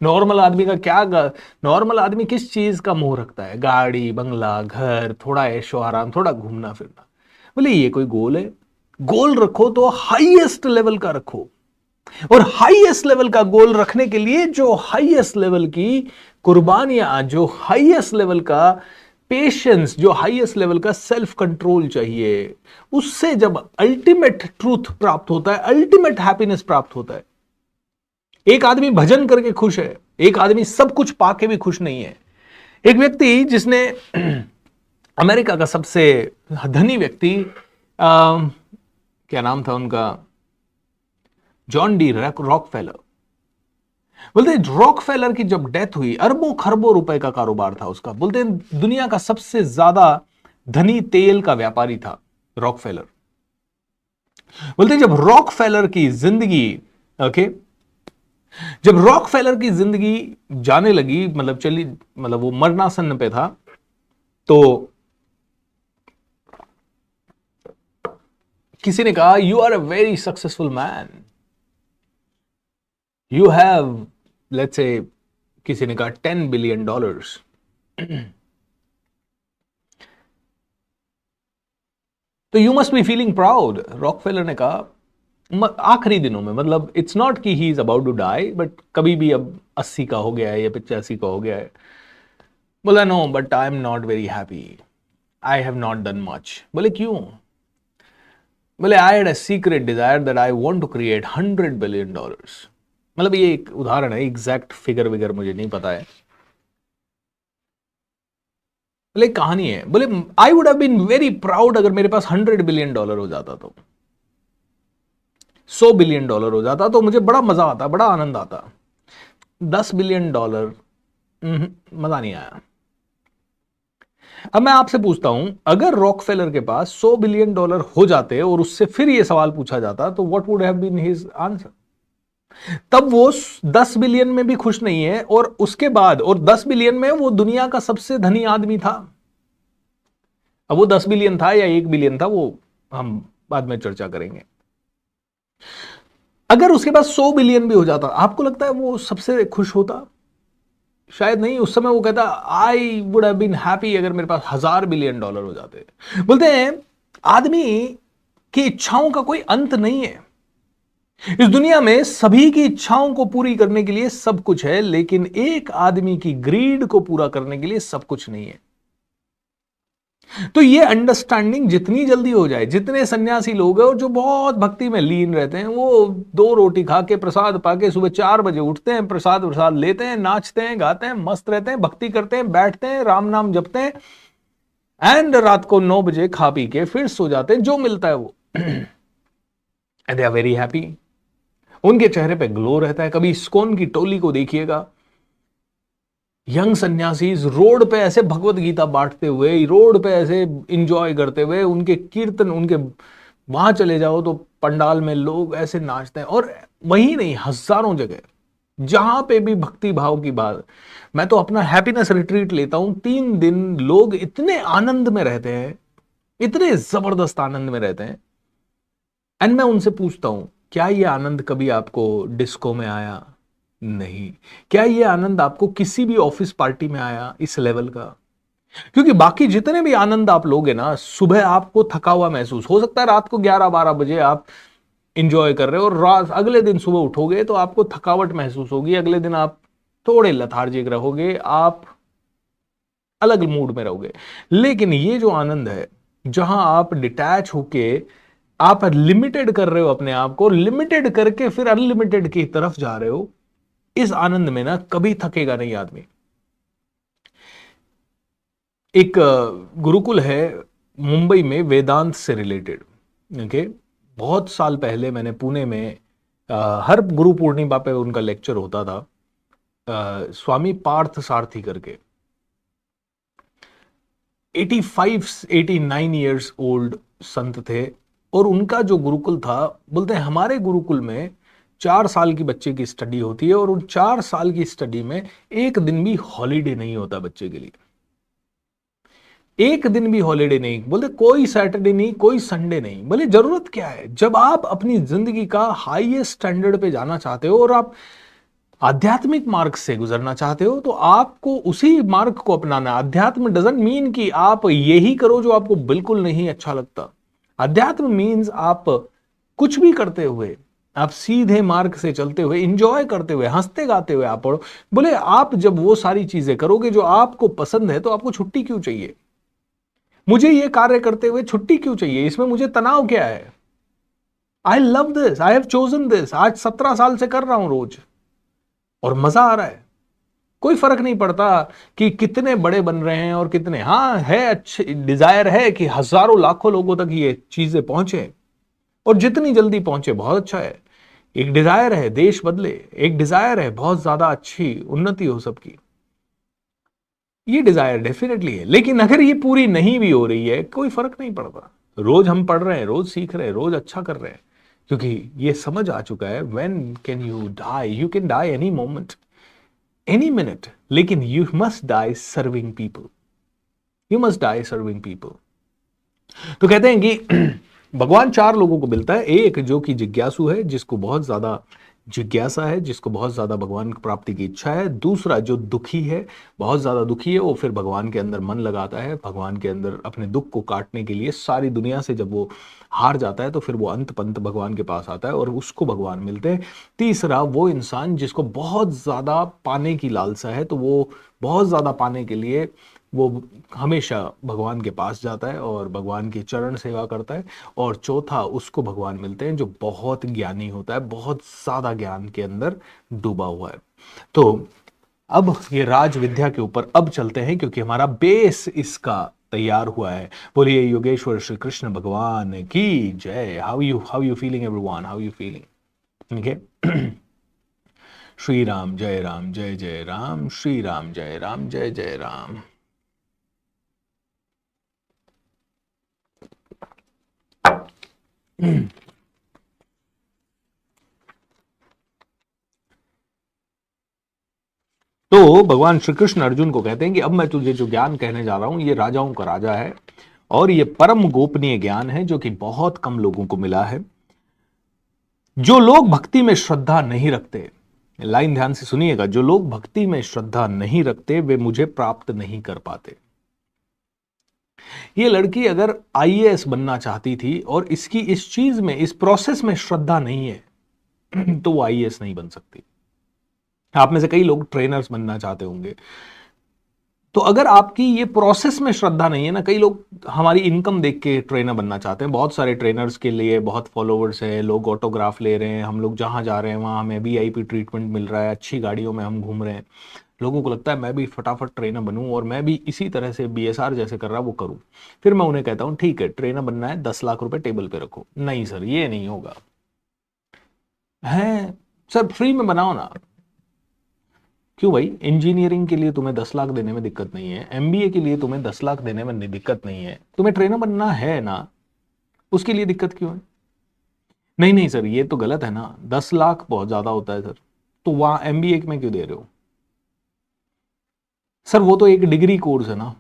नॉर्मल आदमी का क्या, नॉर्मल आदमी किस चीज का मोह रखता है? गाड़ी, बंगला, घर, थोड़ा ऐशो आराम, थोड़ा घूमना फिरना। बोले ये कोई गोल है? गोल रखो तो हाईएस्ट लेवल का रखो। और हाईएस्ट लेवल का गोल रखने के लिए जो हाईएस्ट लेवल की कुर्बानियां, जो हाईएस्ट लेवल का पेशेंस, जो हाईएस्ट लेवल का सेल्फ कंट्रोल चाहिए, उससे जब अल्टीमेट ट्रूथ प्राप्त होता है, अल्टीमेट हैप्पीनेस प्राप्त होता है। एक आदमी भजन करके खुश है, एक आदमी सब कुछ पाके भी खुश नहीं है। एक व्यक्ति जिसने अमेरिका का सबसे धनी व्यक्ति, क्या नाम था उनका, जॉन डी रॉकफेलर। बोलते रॉकफेलर की जब डेथ हुई, अरबों खरबों रुपए का कारोबार था उसका। बोलते दुनिया का सबसे ज्यादा धनी तेल का व्यापारी था रॉकफेलर। बोलते जब रॉकफेलर की जिंदगी, ओके, जब रॉकफेलर की जिंदगी जाने लगी, मतलब चली, मतलब वो मरणासन पे था, तो किसी ने कहा you are a very successful man, you have, let's say, किसी ने कहा $10 बिलियन। तो you must be feeling proud. Rockefeller ने कहा आखिरी दिनों में, मतलब इट्स नॉट कि he is about to die, but कभी भी अब 80 का हो गया है या 85 का हो गया है। बोला no but I am not very happy, I have not done much. बोले क्यों? बोले I had a secret desire that I want to create $100 billion. मतलब ये एक उदाहरण है, एग्जैक्ट फिगर विगर मुझे नहीं पता है। बोले कहानी है। बोले I would have been very proud अगर मेरे पास $100 बिलियन हो जाता, तो $100 बिलियन हो जाता तो मुझे बड़ा मजा आता, बड़ा आनंद आता। $10 बिलियन मजा नहीं आया। अब मैं आपसे पूछता हूं, अगर रॉकफेलर के पास $100 बिलियन हो जाते और उससे फिर यह सवाल पूछा जाता, तो what would have been his answer? तब वो 10 बिलियन में भी खुश नहीं है, और उसके बाद, और 10 बिलियन में वो दुनिया का सबसे धनी आदमी था। अब वो 10 बिलियन था या 1 बिलियन था, वो हम बाद में चर्चा करेंगे। अगर उसके पास 100 बिलियन भी हो जाता, आपको लगता है वो सबसे खुश होता? शायद नहीं। उस समय वो कहता I would have been happy अगर मेरे पास $1000 बिलियन हो जाते। बोलते हैं आदमी की इच्छाओं का कोई अंत नहीं है। इस दुनिया में सभी की इच्छाओं को पूरी करने के लिए सब कुछ है, लेकिन एक आदमी की ग्रीड को पूरा करने के लिए सब कुछ नहीं है। तो ये अंडरस्टैंडिंग जितनी जल्दी हो जाए, जितने सन्यासी लोग हैं और जो बहुत भक्ति में लीन रहते हैं, वो 2 रोटी खा के, प्रसाद पाके सुबह 4 बजे उठते हैं, प्रसाद लेते हैं, नाचते हैं, गाते हैं, मस्त रहते हैं, भक्ति करते हैं, बैठते हैं, राम नाम जपते हैं, एंड रात को 9 बजे खा पी के फिर सो जाते हैं, जो मिलता है वो। They are very happy. उनके चेहरे पे ग्लो रहता है। कभी इस्कॉन की टोली को देखिएगा, यंग सन्यासीज रोड पे ऐसे भगवत गीता बांटते हुए, रोड पे ऐसे इंजॉय करते हुए, उनके कीर्तन, उनके वहां चले जाओ तो पंडाल में लोग ऐसे नाचते हैं। और वही नहीं, हजारों जगह जहां पे भी भक्ति भाव की बात। मैं तो अपना हैप्पीनेस रिट्रीट लेता हूं, 3 दिन लोग इतने आनंद में रहते हैं, इतने जबरदस्त आनंद में रहते हैं। एंड मैं उनसे पूछता हूं, क्या ये आनंद कभी आपको डिस्को में आया? नहीं। क्या ये आनंद आपको किसी भी ऑफिस पार्टी में आया इस लेवल का? क्योंकि बाकी जितने भी आनंद आप लोगे ना, सुबह आपको थका हुआ महसूस हो सकता है, रात को 11-12 बजे आप इंजॉय कर रहे हो और रात अगले दिन सुबह उठोगे तो आपको थकावट महसूस होगी, अगले दिन आप थोड़े लथार्जिक रहोगे, आप अलग मूड में रहोगे। लेकिन ये जो आनंद है, जहां आप डिटैच होके आप लिमिटेड कर रहे हो अपने आप को, लिमिटेड करके फिर अनलिमिटेड की तरफ जा रहे हो, इस आनंद में ना कभी थकेगा नहीं आदमी। एक गुरुकुल है मुंबई में, वेदांत से रिलेटेड। ओके, बहुत साल पहले मैंने पुणे में हर गुरु पूर्णिमा पे उनका लेक्चर होता था। स्वामी पार्थ सारथी करके, 85-89 ईयर्स ओल्ड संत थे। और उनका जो गुरुकुल था, बोलते हैं हमारे गुरुकुल में 4 साल की बच्चे की स्टडी होती है और उन 4 साल की स्टडी में एक दिन भी हॉलीडे नहीं होता बच्चे के लिए। एक दिन भी हॉलीडे नहीं, बोलते कोई सैटरडे नहीं, कोई संडे नहीं। बोले जरूरत क्या है? जब आप अपनी जिंदगी का हाईएस्ट स्टैंडर्ड पे जाना चाहते हो और आप आध्यात्मिक मार्ग से गुजरना चाहते हो, तो आपको उसी मार्ग को अपनाना। अध्यात्म डजंट मीन कि आप यही करो जो आपको बिल्कुल नहीं अच्छा लगता। अध्यात्म मीन्स आप कुछ भी करते हुए, आप सीधे मार्ग से चलते हुए, इंजॉय करते हुए, हंसते गाते हुए आप पढ़ो। बोले आप जब वो सारी चीजें करोगे जो आपको पसंद है, तो आपको छुट्टी क्यों चाहिए? मुझे ये कार्य करते हुए छुट्टी क्यों चाहिए? इसमें मुझे तनाव क्या है? I love this, I have chosen this. आज 17 साल से कर रहा हूं रोज और मजा आ रहा है। कोई फर्क नहीं पड़ता कि कितने बड़े बन रहे हैं और कितने, हाँ है अच्छे डिजायर है कि हजारों लाखों लोगों तक ये चीजें पहुंचे, और जितनी जल्दी पहुंचे बहुत अच्छा है। एक डिजायर है देश बदले, एक डिजायर है बहुत ज्यादा अच्छी उन्नति हो सबकी, ये डिजायर डेफिनेटली है। लेकिन अगर ये पूरी नहीं भी हो रही है, कोई फर्क नहीं पड़ता। रोज हम पढ़ रहे हैं, रोज सीख रहे हैं, रोज अच्छा कर रहे हैं, क्योंकि ये समझ आ चुका है when can you die. You can die any moment, any minute, लेकिन you must die serving people. You must die serving people. तो कहते हैं कि भगवान 4 लोगों को मिलता है। एक जो कि जिज्ञासु है, जिसको बहुत ज्यादा जिज्ञासा है, जिसको बहुत ज्यादा भगवान की प्राप्ति की इच्छा है। दूसरा जो दुखी है, बहुत ज्यादा दुखी है, वो फिर भगवान के अंदर मन लगाता है, भगवान के अंदर अपने दुख को काटने के लिए। सारी दुनिया से जब वो हार जाता है तो फिर वो अंत पंत भगवान के पास आता है और उसको भगवान मिलते हैं। तीसरा वो इंसान जिसको बहुत ज्यादा पाने की लालसा है, तो वो बहुत ज्यादा पाने के लिए वो हमेशा भगवान के पास जाता है और भगवान की चरण सेवा करता है। और चौथा उसको भगवान मिलते हैं जो बहुत ज्ञानी होता है, बहुत ज्यादा ज्ञान के अंदर डूबा हुआ है। तो अब ये राज विद्या के ऊपर अब चलते हैं, क्योंकि हमारा बेस इसका तैयार हुआ है। बोलिए योगेश्वर श्री कृष्ण भगवान की जय। How you feeling everyone? How you feeling? ठीक है। श्री राम जय राम, जय जय राम, श्री राम जय राम, जय जय राम। तो भगवान श्री कृष्ण अर्जुन को कहते हैं कि अब मैं तुझे जो ज्ञान कहने जा रहा हूं, ये राजाओं का राजा है और ये परम गोपनीय ज्ञान है, जो कि बहुत कम लोगों को मिला है। जो लोग भक्ति में श्रद्धा नहीं रखते, लाइन ध्यान से सुनिएगा, जो लोग भक्ति में श्रद्धा नहीं रखते वे मुझे प्राप्त नहीं कर पाते। ये लड़की अगर आईएएस बनना चाहती थी और इसकी इस चीज में, इस प्रोसेस में श्रद्धा नहीं है, तो वो आईएएस नहीं बन सकती। आप में से कई लोग ट्रेनर्स बनना चाहते होंगे, तो अगर आपकी ये प्रोसेस में श्रद्धा नहीं है ना, कई लोग हमारी इनकम देख के ट्रेनर बनना चाहते हैं। बहुत सारे ट्रेनर्स के लिए बहुत फॉलोवर्स है, लोग ऑटोग्राफ ले रहे हैं, हम लोग जहां जा रहे हैं वहां हमें वीआईपी ट्रीटमेंट मिल रहा है, अच्छी गाड़ियों में हम घूम रहे हैं। लोगों को लगता है मैं भी फटाफट ट्रेनर बनूं और मैं भी इसी तरह से बीएसआर जैसे कर रहा वो करूं। फिर मैं उन्हें कहता हूं ठीक है, ट्रेनर बनना है, 10 लाख रुपए टेबल पे रखो। नहीं सर, ये नहीं होगा। है सर, फ्री में बनाओ ना। क्यों भाई? इंजीनियरिंग के लिए तुम्हें 10 लाख देने में दिक्कत नहीं है, एमबीए के लिए तुम्हें 10 लाख देने में दिक्कत नहीं है, तुम्हें ट्रेनर बनना है ना, उसके लिए दिक्कत क्यों है? नहीं नहीं सर, ये तो गलत है ना, 10 लाख बहुत ज्यादा होता है सर, तो वहां एमबीए में क्यों दे रहे हो? सर वो तो एक डिग्री कोर्स है ना,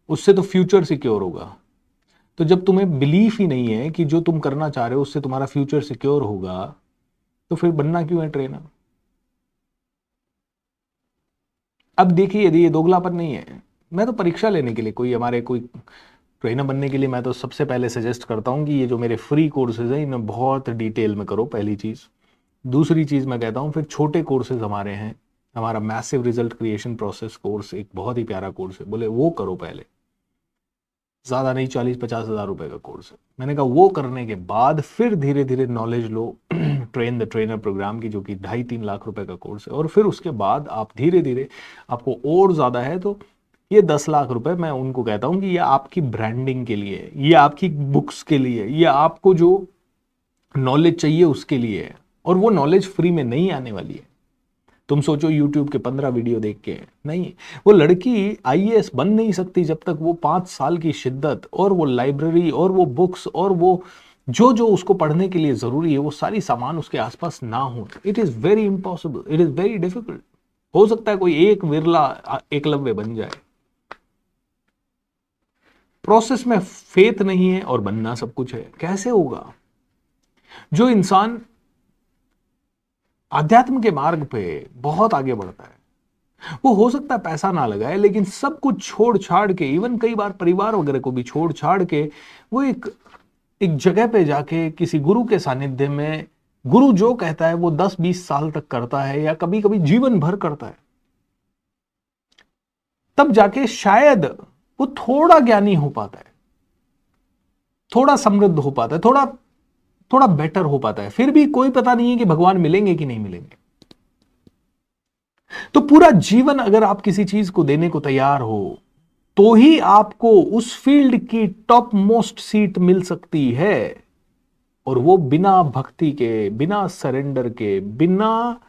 उससे तो फ्यूचर सिक्योर होगा। तो जब तुम्हें बिलीफ ही नहीं है कि जो तुम करना चाह रहे हो उससे तुम्हारा फ्यूचर सिक्योर होगा, तो फिर बनना क्यों है ट्रेनर? अब देखिए, यदि ये दोगलापन नहीं है, मैं तो परीक्षा लेने के लिए कोई ट्रेनर बनने के लिए मैं तो सबसे पहले सजेस्ट करता हूं कि ये जो मेरे फ्री कोर्सेज हैं इन्हें बहुत डिटेल में करो, पहली चीज। दूसरी चीज मैं कहता हूं फिर छोटे कोर्सेज हमारे हैं, हमारा massive result creation process course एक बहुत ही प्यारा कोर्स है, बोले वो करो पहले, ज्यादा नहीं, 40-50 हजार रुपए का कोर्स है। मैंने कहा वो करने के बाद फिर धीरे धीरे नॉलेज लो ट्रेन द ट्रेनर प्रोग्राम की, जो कि 2.5-3 लाख रुपए का कोर्स है, और फिर उसके बाद आप धीरे धीरे, आपको और ज्यादा है तो ये 10 लाख रुपए मैं उनको कहता हूं कि ये आपकी ब्रांडिंग के लिए, ये आपकी बुक्स के लिए, ये आपको जो नॉलेज चाहिए उसके लिए है, और वो नॉलेज फ्री में नहीं आने वाली है। तुम सोचो YouTube के 15 वीडियो देख के नहीं, वो लड़की आईएएस बन नहीं सकती जब तक वो 5 साल की शिद्दत और वो लाइब्रेरी और वो बुक्स और वो जो जो उसको पढ़ने के लिए जरूरी है वो सारी सामान उसके आसपास ना हो। It is very impossible, it is very difficult. हो सकता है कोई एक विरला एकलव्य बन जाए, प्रोसेस में फेथ नहीं है और बनना सब कुछ है, कैसे होगा? जो इंसान आध्यात्म के मार्ग पे बहुत आगे बढ़ता है, वो हो सकता है पैसा ना लगाए, लेकिन सब कुछ छोड़ छाड़ के, इवन कई बार परिवार वगैरह को भी छोड़ छाड़ के, वो एक जगह पे जाके किसी गुरु के सानिध्य में, गुरु जो कहता है वो 10-20 साल तक करता है, या कभी कभी जीवन भर करता है, तब जाके शायद वो थोड़ा ज्ञानी हो पाता है, थोड़ा समृद्ध हो पाता है, थोड़ा थोड़ा बेटर हो पाता है। फिर भी कोई पता नहीं है कि भगवान मिलेंगे कि नहीं मिलेंगे। तो पूरा जीवन अगर आप किसी चीज को देने को तैयार हो, तो ही आपको उस फील्ड की टॉप मोस्ट सीट मिल सकती है, और वो बिना भक्ति के, बिना सरेंडर के, बिना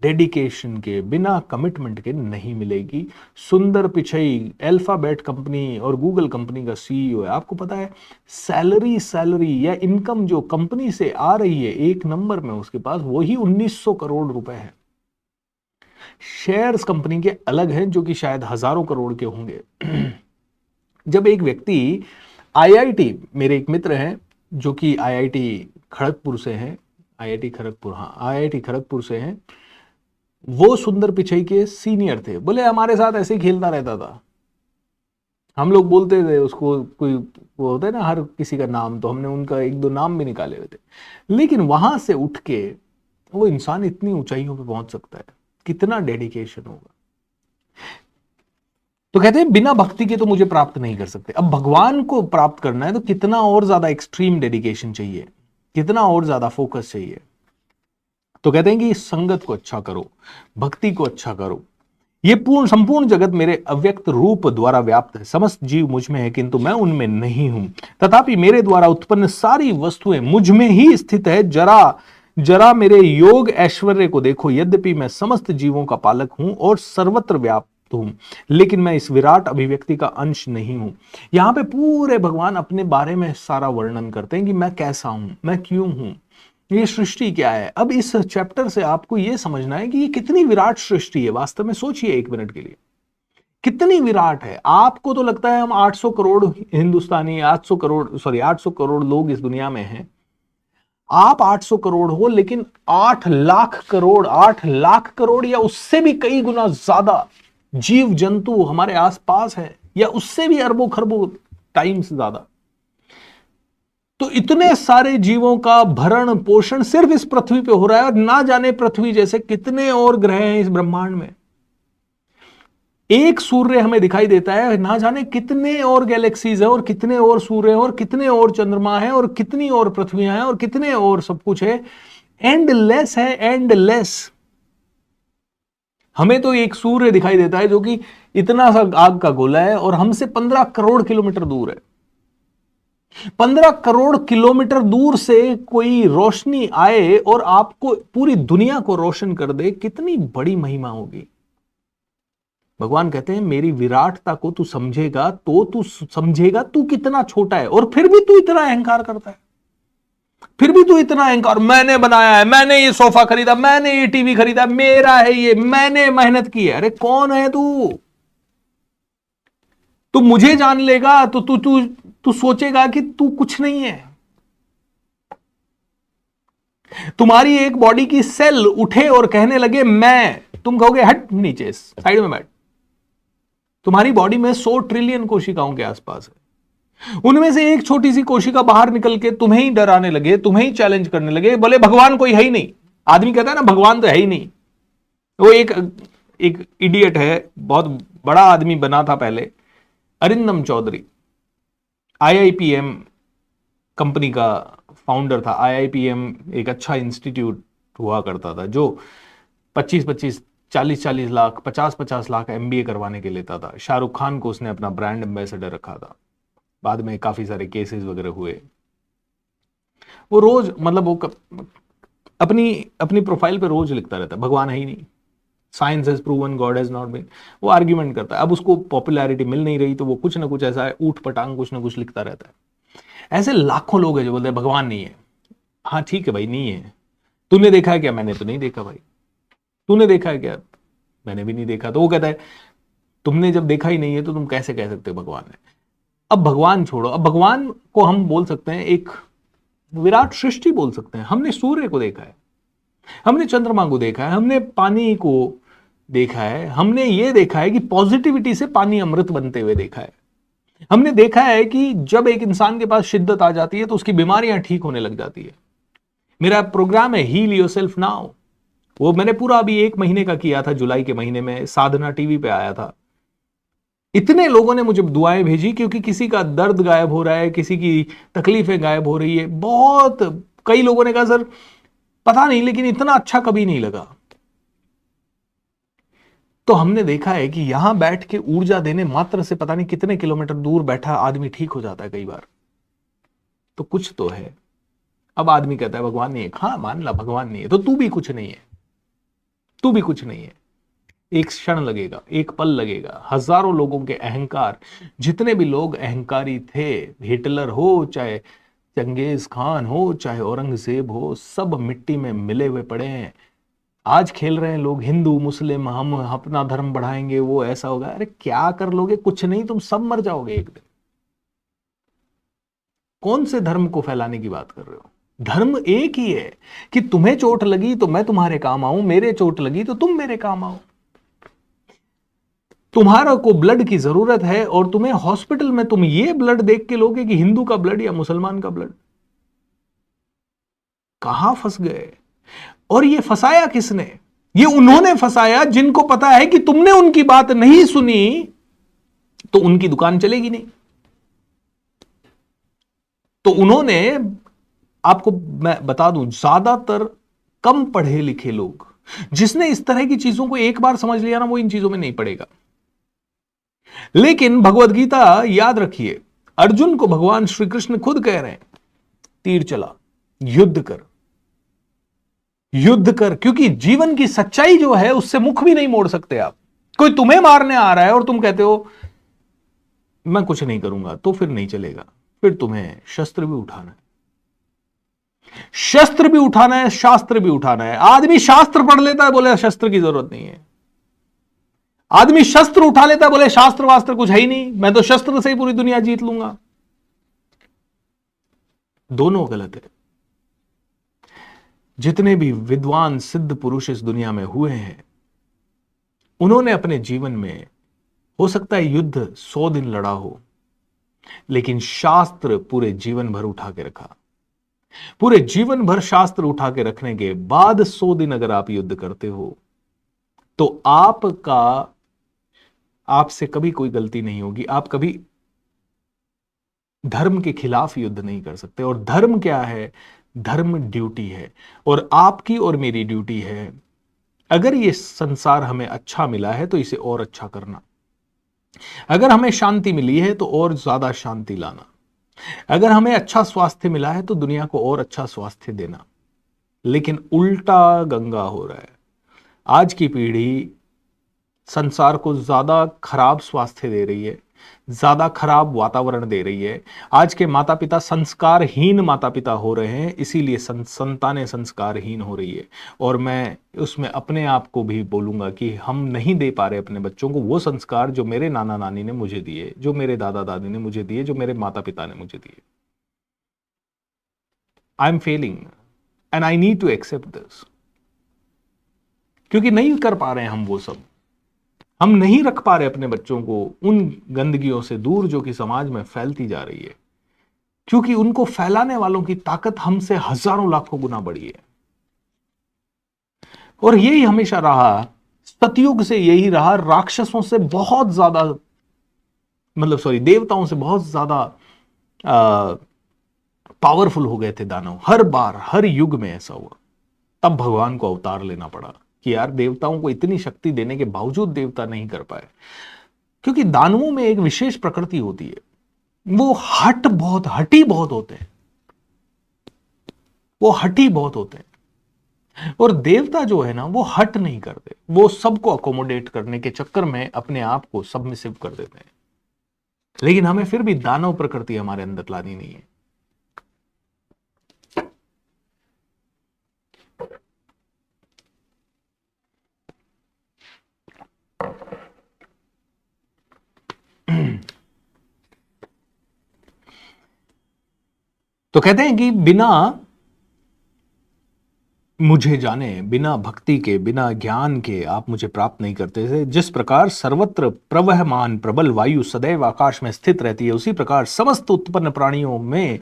डेडिकेशन के, बिना कमिटमेंट के नहीं मिलेगी। सुंदर पिचई अल्फाबेट कंपनी और गूगल कंपनी का सीईओ है, आपको पता है सैलरी या इनकम जो कंपनी से आ रही है एक नंबर में उसके पास, वही 1900 करोड़ रुपए है। शेयर्स कंपनी के अलग हैं जो कि शायद हजारों करोड़ के होंगे। जब एक व्यक्ति आईआईटी, मेरे एक मित्र हैं जो कि आईआईटी खड़गपुर से हैं, आईआईटी खड़गपुर, हाँ आईआईटी खड़गपुर से हैं, वो सुंदर पिचई के सीनियर थे, बोले हमारे साथ ऐसे ही खेलता रहता था, हम लोग बोलते थे उसको, कोई वो होता है ना हर किसी का नाम, तो हमने उनका 1-2 नाम भी निकाले हुए थे। लेकिन वहां से उठ के वो इंसान इतनी ऊंचाइयों पे पहुंच सकता है, कितना डेडिकेशन होगा। तो कहते हैं बिना भक्ति के तो मुझे प्राप्त नहीं कर सकते। अब भगवान को प्राप्त करना है तो कितना और ज्यादा एक्सट्रीम डेडिकेशन चाहिए, कितना और ज्यादा फोकस चाहिए। तो कहते हैं कि संगत को अच्छा करो, भक्ति को अच्छा करो। ये संपूर्ण जगत मेरे अव्यक्त रूप द्वारा व्याप्त है, समस्त जीव मुझ में है किंतु मैं उनमें नहीं हूं, तथापि मेरे द्वारा उत्पन्न सारी वस्तुएं मुझ में ही स्थित है। जरा जरा मेरे योग ऐश्वर्य को देखो, यद्यपि मैं समस्त जीवों का पालक हूं और सर्वत्र व्याप्त हूं, लेकिन मैं इस विराट अभिव्यक्ति का अंश नहीं हूं। यहां पे पूरे भगवान अपने बारे में सारा वर्णन करते हैं कि मैं कैसा हूं, मैं क्यों हूं, ये सृष्टि क्या है। अब इस चैप्टर से आपको यह समझना है कि ये कितनी विराट सृष्टि है। वास्तव में सोचिए 1 मिनट के लिए, कितनी विराट है। आपको तो लगता है हम 800 करोड़ हिंदुस्तानी, 800 करोड़ लोग इस दुनिया में हैं, आप 800 करोड़ हो, लेकिन 8 लाख करोड़, 8 लाख करोड़ या उससे भी कई गुना ज्यादा जीव जंतु हमारे आसपास है, या उससे भी अरबों खरबों टाइम्स ज्यादा। तो इतने सारे जीवों का भरण पोषण सिर्फ इस पृथ्वी पे हो रहा है, और ना जाने पृथ्वी जैसे कितने और ग्रह हैं इस ब्रह्मांड में। एक सूर्य हमें दिखाई देता है, ना जाने कितने और गैलेक्सीज है, और कितने और सूर्य हैं, और कितने और चंद्रमा है, और कितनी और पृथ्वियां हैं, और कितने और सब कुछ है। एंडलेस है, एंडलेस। हमें तो एक सूर्य दिखाई देता है जो कि इतना सा आग का गोला है, और हमसे 15 करोड़ किलोमीटर दूर है। 15 करोड़ किलोमीटर दूर से कोई रोशनी आए और आपको पूरी दुनिया को रोशन कर दे, कितनी बड़ी महिमा होगी। भगवान कहते हैं मेरी विराटता को तू समझेगा तो तू समझेगा तू कितना छोटा है, और फिर भी तू इतना अहंकार करता है, फिर भी तू इतना अहंकार, मैंने बनाया है, मैंने ये सोफा खरीदा, मैंने ये टीवी खरीदा, मेरा है ये, मैंने मेहनत की है। अरे कौन है तू? तू मुझे जान लेगा तो तू तू तू सोचेगा कि तू कुछ नहीं है। तुम्हारी एक बॉडी की सेल उठे और कहने लगे मैं, तुम कहोगे हट नीचे साइड में बैठ। तुम्हारी बॉडी में 100 ट्रिलियन कोशिकाओं के आसपास है, उनमें से एक छोटी सी कोशिका बाहर निकल के तुम्हें ही डराने लगे, तुम्हें ही चैलेंज करने लगे, बोले भगवान कोई है ही नहीं। आदमी कहता है ना भगवान तो है ही नहीं। वो एक इडियट है, बहुत बड़ा आदमी बना था पहले, अरिंदम चौधरी, IIPM कंपनी का फाउंडर था। IIPM एक अच्छा इंस्टीट्यूट हुआ करता था जो 25-25, 40-40 लाख, 50-50 लाख MBA करवाने के लेता था। शाहरुख खान को उसने अपना ब्रांड एम्बेसडर रखा था। बाद में काफी सारे केसेस वगैरह हुए। वो रोज मतलब वो अपनी अपनी प्रोफाइल पे रोज लिखता रहता है भगवान है ही नहीं, science has proven God has not been. वो आर्ग्यूमेंट करता है। अब उसको पॉपुलैरिटी मिल नहीं रही तो वो कुछ ना कुछ ऐसा है ऊट पटांग कुछ ना कुछ लिखता रहता है। ऐसे लाखों लोग हैं जो बोलते हैं भगवान नहीं है। हाँ ठीक है भाई, नहीं है। तूने देखा है क्या? मैंने तो नहीं देखा भाई। तूने देखा है क्या? मैंने भी नहीं देखा। तो वो कहता है तुमने जब देखा ही नहीं है तो तुम कैसे कह सकते हो भगवान है? अब भगवान छोड़ो, अब भगवान को हम बोल सकते हैं एक विराट सृष्टि बोल सकते हैं। हमने सूर्य को देखा है, हमने चंद्रमा को देखा है, हमने पानी को देखा है, हमने ये देखा है कि पॉजिटिविटी से पानी अमृत बनते हुए देखा है। हमने देखा है कि जब एक इंसान के पास शिद्दत आ जाती है तो उसकी बीमारियां ठीक होने लग जाती है। मेरा प्रोग्राम है हील योरसेल्फ नाउ, वो मैंने पूरा अभी 1 महीने का किया था, जुलाई के महीने में साधना टीवी पे आया था। इतने लोगों ने मुझे दुआएं भेजी क्योंकि किसी का दर्द गायब हो रहा है, किसी की तकलीफें गायब हो रही है। बहुत कई लोगों ने कहा सर पता नहीं लेकिन इतना अच्छा कभी नहीं लगा। तो हमने देखा है कि यहां बैठ के ऊर्जा देने मात्र से पता नहीं कितने किलोमीटर दूर बैठा आदमी ठीक हो जाता है कई बार। तो कुछ तो है। अब आदमी कहता है भगवान नहीं है। हाँ मान ला भगवान नहीं है तो तू भी कुछ नहीं है, तू भी कुछ नहीं है। एक क्षण लगेगा, एक पल लगेगा, हजारों लोगों के अहंकार, जितने भी लोग अहंकारी थे, हिटलर हो चाहे चंगेज खान हो चाहे औरंगजेब हो, सब मिट्टी में मिले हुए पड़े हैं। आज खेल रहे हैं लोग हिंदू मुस्लिम, हम अपना धर्म बढ़ाएंगे, वो ऐसा होगा। अरे क्या कर लोगे? कुछ नहीं, तुम सब मर जाओगे एक दिन। कौन से धर्म को फैलाने की बात कर रहे हो? धर्म एक ही है कि तुम्हें चोट लगी तो मैं तुम्हारे काम आऊं, मेरे चोट लगी तो तुम मेरे काम आओ। तुम्हारा को ब्लड की जरूरत है और तुम्हें हॉस्पिटल में तुम ये ब्लड देख के लोगे कि हिंदू का ब्लड या मुसलमान का ब्लड। कहां फंस गए? और ये फंसाया किसने? ये उन्होंने फंसाया जिनको पता है कि तुमने उनकी बात नहीं सुनी तो उनकी दुकान चलेगी नहीं। तो उन्होंने, आपको मैं बता दूं, ज्यादातर कम पढ़े लिखे लोग, जिसने इस तरह की चीजों को एक बार समझ लिया ना, वो इन चीजों में नहीं पड़ेगा। लेकिन भगवत गीता याद रखिए, अर्जुन को भगवान श्री कृष्ण खुद कह रहे हैं तीर चला, युद्ध कर, युद्ध कर, क्योंकि जीवन की सच्चाई जो है उससे मुख भी नहीं मोड़ सकते आप। कोई तुम्हें मारने आ रहा है और तुम कहते हो मैं कुछ नहीं करूंगा, तो फिर नहीं चलेगा। फिर तुम्हें शस्त्र भी उठाना है, शस्त्र भी उठाना है, शास्त्र भी उठाना है। आदमी शास्त्र पढ़ लेता है, बोले शस्त्र की जरूरत नहीं है। आदमी शस्त्र उठा लेता है, बोले शास्त्र वास्त्र कुछ है ही नहीं, मैं तो शस्त्र से ही पूरी दुनिया जीत लूंगा। दोनों गलत है। जितने भी विद्वान सिद्ध पुरुष इस दुनिया में हुए हैं, उन्होंने अपने जीवन में, हो सकता है युद्ध 100 दिन लड़ा हो, लेकिन शास्त्र पूरे जीवन भर उठा के रखा। पूरे जीवन भर शास्त्र उठा के रखने के बाद 100 दिन अगर आप युद्ध करते हो तो आपसे कभी कोई गलती नहीं होगी। आप कभी धर्म के खिलाफ युद्ध नहीं कर सकते। और धर्म क्या है? धर्म ड्यूटी है, और आपकी और मेरी ड्यूटी है, अगर ये संसार हमें अच्छा मिला है तो इसे और अच्छा करना, अगर हमें शांति मिली है तो और ज्यादा शांति लाना, अगर हमें अच्छा स्वास्थ्य मिला है तो दुनिया को और अच्छा स्वास्थ्य देना, लेकिन उल्टा गंगा हो रहा है। आज की पीढ़ी संसार को ज्यादा खराब स्वास्थ्य दे रही है, ज्यादा खराब वातावरण दे रही है। आज के माता पिता संस्कारहीन माता पिता हो रहे हैं, इसीलिए संतानें संस्कारहीन हो रही है। और मैं उसमें अपने आप को भी बोलूंगा कि हम नहीं दे पा रहे अपने बच्चों को वो संस्कार जो मेरे नाना नानी ने मुझे दिए, जो मेरे दादा दादी ने मुझे दिए, जो मेरे माता पिता ने मुझे दिए। I am failing and I need to accept this, क्योंकि नहीं कर पा रहे हैं हम वो सब। हम नहीं रख पा रहे अपने बच्चों को उन गंदगियों से दूर जो कि समाज में फैलती जा रही है, क्योंकि उनको फैलाने वालों की ताकत हमसे हजारों लाखों गुना बड़ी है। और यही हमेशा रहा, सतयुग से यही रहा। राक्षसों से बहुत ज्यादा, मतलब सॉरी, देवताओं से बहुत ज्यादा पावरफुल हो गए थे दानव। हर बार, हर युग में ऐसा हुआ। तब भगवान को अवतार लेना पड़ा कि यार देवताओं को इतनी शक्ति देने के बावजूद देवता नहीं कर पाए, क्योंकि दानवों में एक विशेष प्रकृति होती है, वो हठी बहुत होते हैं, वो हठी बहुत होते हैं। और देवता जो है ना, वो हट नहीं करते, वो सबको अकोमोडेट करने के चक्कर में अपने आप को सबमिसिव कर देते हैं। लेकिन हमें फिर भी दानव प्रकृति हमारे अंदर लानी नहीं है। तो कहते हैं कि बिना मुझे जाने, बिना भक्ति के, बिना ज्ञान के आप मुझे प्राप्त नहीं करते थे। जिस प्रकार सर्वत्र प्रवहमान प्रबल वायु सदैव आकाश में स्थित रहती है, उसी प्रकार समस्त उत्पन्न प्राणियों में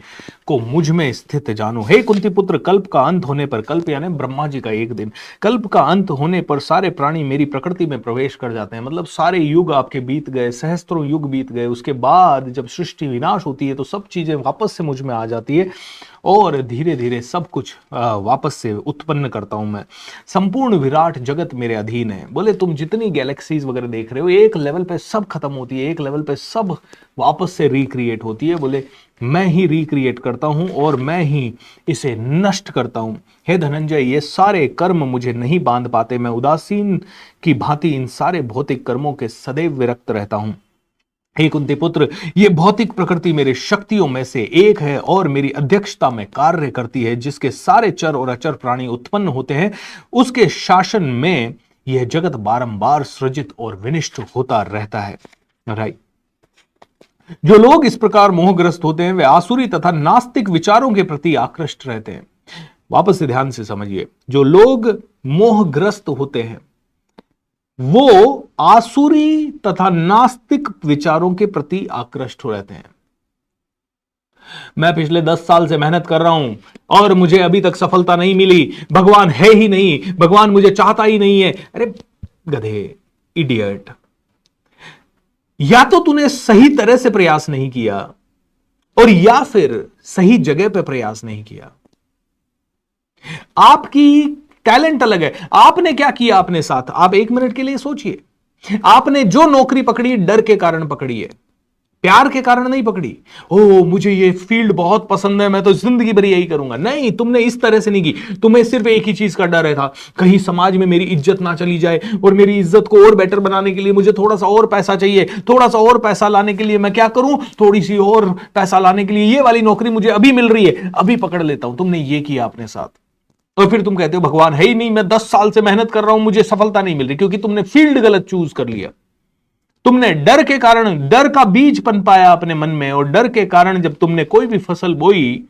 को मुझ में स्थित जानो। हे कुंती पुत्र, कल्प का अंत होने पर, कल्प यानी ब्रह्मा जी का एक दिन, कल्प का अंत होने पर सारे प्राणी मेरी प्रकृति में प्रवेश कर जाते हैं। मतलब सारे युग आपके बीत गए, सहस्त्रों युग बीत गए, उसके बाद जब सृष्टि विनाश होती है तो सब चीजें वापस से मुझ में आ जाती है और धीरे धीरे सब कुछ वापस से उत्पन्न करता हूं मैं। संपूर्ण विराट जगत मेरे अधीन है। बोले तुम जितनी गैलेक्सीज वगैरह देख रहे हो, एक लेवल पे सब खत्म होती है, एक लेवल पे सब वापस से रिक्रिएट होती है। बोले मैं ही रिक्रिएट करता हूं और मैं ही इसे नष्ट करता हूं। हे धनंजय, ये सारे कर्म मुझे नहीं बांध पाते। मैं उदासीन की भांति इन सारे भौतिक कर्मों के सदैव विरक्त रहता हूं। हे कुंती पुत्र, ये भौतिक प्रकृति मेरे शक्तियों में से एक है और मेरी अध्यक्षता में कार्य करती है। जिसके सारे चर और अचर प्राणी उत्पन्न होते हैं, उसके शासन में यह जगत बारंबार सृजित और विनिष्ट होता रहता है। राइट। जो लोग इस प्रकार मोहग्रस्त होते हैं वे आसुरी तथा नास्तिक विचारों के प्रति आकृष्ट रहते हैं। वापस से ध्यान से समझिए, जो लोग मोहग्रस्त होते हैं वो आसुरी तथा नास्तिक विचारों के प्रति आकृष्ट हो रहते हैं। मैं पिछले 10 साल से मेहनत कर रहा हूं और मुझे अभी तक सफलता नहीं मिली, भगवान है ही नहीं, भगवान मुझे चाहता ही नहीं है। अरे गधे, इडियट, या तो तूने सही तरह से प्रयास नहीं किया और या फिर सही जगह पे प्रयास नहीं किया। आपकी टैलेंट अलग है। आपने क्या किया अपने साथ, आप 1 मिनट के लिए सोचिए। आपने जो नौकरी पकड़ी डर के कारण पकड़ी है, प्यार के कारण नहीं पकड़ी। ओ मुझे ये फील्ड बहुत पसंद है, मैं तो जिंदगी भर यही करूंगा। नहीं, तुमने इस तरह से नहीं की। तुम्हें सिर्फ एक ही चीज का डर है था, कहीं समाज में मेरी इज्जत ना चली जाए, और मेरी इज्जत को और बेटर बनाने के लिए मुझे थोड़ा सा और पैसा चाहिए। थोड़ा सा और पैसा लाने के लिए मैं क्या करूं, थोड़ी सी और पैसा लाने के लिए ये वाली नौकरी मुझे अभी मिल रही है, अभी पकड़ लेता हूं। तुमने ये किया अपने साथ और फिर तुम कहते हो भगवान है ही नहीं, मैं 10 साल से मेहनत कर रहा हूं, मुझे सफलता नहीं मिल रही। क्योंकि तुमने फील्ड गलत चूज कर लिया। तुमने डर के कारण, डर का बीज पनपाया अपने मन में, और डर के कारण जब तुमने कोई भी फसल बोई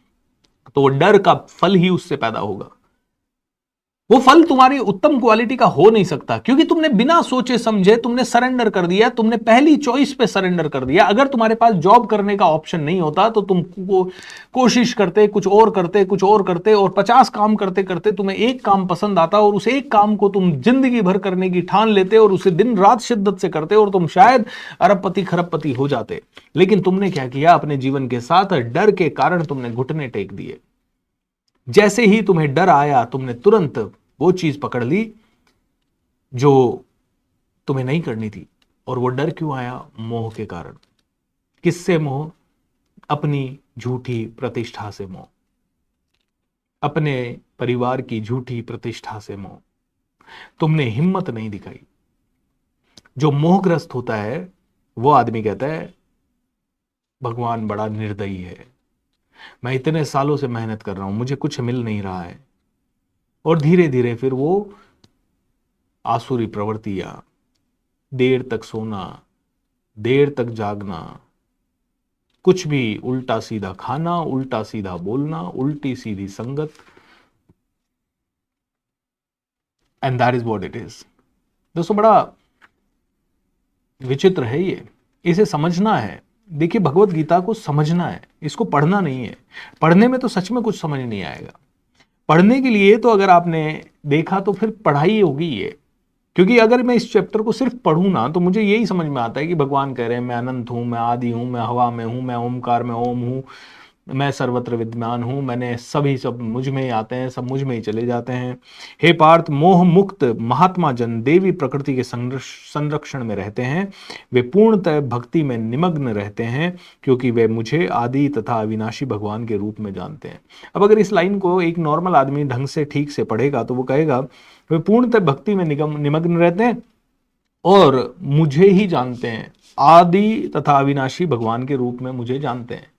तो वो डर का फल ही उससे पैदा होगा। वो फल तुम्हारी उत्तम क्वालिटी का हो नहीं सकता, क्योंकि तुमने बिना सोचे समझे तुमने सरेंडर कर दिया, तुमने पहली चॉइस पे सरेंडर कर दिया। अगर तुम्हारे पास जॉब करने का ऑप्शन नहीं होता तो तुम कोशिश करते, कुछ और करते, कुछ और करते, और 50 काम करते करते तुम्हें एक काम पसंद आता और उस एक काम को तुम जिंदगी भर करने की ठान लेते और उसे दिन रात शिद्दत से करते और तुम शायद अरबपति खरबपति हो जाते। लेकिन तुमने क्या किया अपने जीवन के साथ, डर के कारण तुमने घुटने टेक दिए। जैसे ही तुम्हें डर आया तुमने तुरंत वो चीज पकड़ ली जो तुम्हें नहीं करनी थी। और वो डर क्यों आया? मोह के कारण। किससे मोह? अपनी झूठी प्रतिष्ठा से मोह, अपने परिवार की झूठी प्रतिष्ठा से मोह, तुमने हिम्मत नहीं दिखाई। जो मोहग्रस्त होता है वो आदमी कहता है भगवान बड़ा निर्दयी है, मैं इतने सालों से मेहनत कर रहा हूं, मुझे कुछ मिल नहीं रहा है। और धीरे धीरे फिर वो आसुरी प्रवृत्तियां, देर तक सोना, देर तक जागना, कुछ भी उल्टा सीधा खाना, उल्टा सीधा बोलना, उल्टी सीधी संगत, and that is what it is. दोस्तों बड़ा विचित्र है ये, इसे समझना है। देखिए भगवत गीता को समझना है, इसको पढ़ना नहीं है। पढ़ने में तो सच में कुछ समझ नहीं आएगा। पढ़ने के लिए तो अगर आपने देखा तो फिर पढ़ाई होगी ये, क्योंकि अगर मैं इस चैप्टर को सिर्फ पढ़ूं ना तो मुझे यही समझ में आता है कि भगवान कह रहे हैं मैं अनंत हूं, मैं आदि हूं, मैं हवा में हूं, मैं ओमकार में ओम हूं, मैं सर्वत्र विद्यमान हूं, मैंने सभी सब मुझ में ही आते हैं, सब मुझ में ही चले जाते हैं। हे पार्थ, मोह मुक्त महात्मा जन देवी प्रकृति के संरक्षण में रहते हैं, वे पूर्णतः भक्ति में निमग्न रहते हैं, क्योंकि वे मुझे आदि तथा अविनाशी भगवान के रूप में जानते हैं। अब अगर इस लाइन को एक नॉर्मल आदमी ढंग से ठीक से पढ़ेगा तो वो कहेगा वे पूर्णतः भक्ति में निमग्न रहते हैं और मुझे ही जानते हैं, आदि तथा अविनाशी भगवान के रूप में मुझे जानते हैं।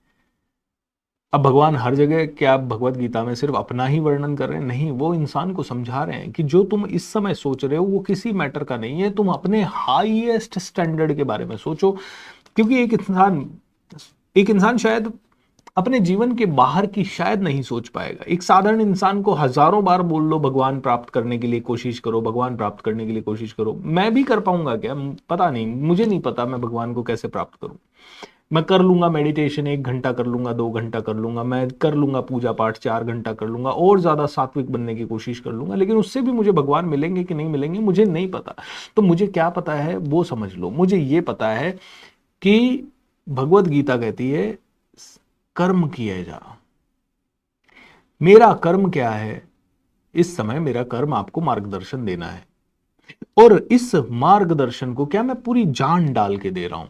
अब भगवान हर जगह क्या भगवत गीता में सिर्फ अपना ही वर्णन कर रहे हैं? नहीं, वो इंसान को समझा रहे हैं कि जो तुम इस समय सोच रहे हो वो किसी मैटर का नहीं है, तुम अपने हाईएस्ट स्टैंडर्ड के बारे में सोचो। क्योंकि एक इंसान शायद अपने जीवन के बाहर की शायद नहीं सोच पाएगा। एक साधारण इंसान को हजारों बार बोल लो भगवान प्राप्त करने के लिए कोशिश करो, भगवान प्राप्त करने के लिए कोशिश करो, मैं भी कर पाऊंगा क्या? पता नहीं, मुझे नहीं पता मैं भगवान को कैसे प्राप्त करूं। मैं कर लूंगा मेडिटेशन 1 घंटा कर लूंगा, 2 घंटा कर लूंगा, मैं कर लूंगा पूजा पाठ 4 घंटा कर लूंगा, और ज्यादा सात्विक बनने की कोशिश कर लूंगा, लेकिन उससे भी मुझे भगवान मिलेंगे कि नहीं मिलेंगे मुझे नहीं पता। तो मुझे क्या पता है वो समझ लो। मुझे ये पता है कि भगवत गीता कहती है कर्म किए जा। मेरा कर्म क्या है? इस समय मेरा कर्म आपको मार्गदर्शन देना है, और इस मार्गदर्शन को क्या मैं पूरी जान डाल के दे रहा हूं?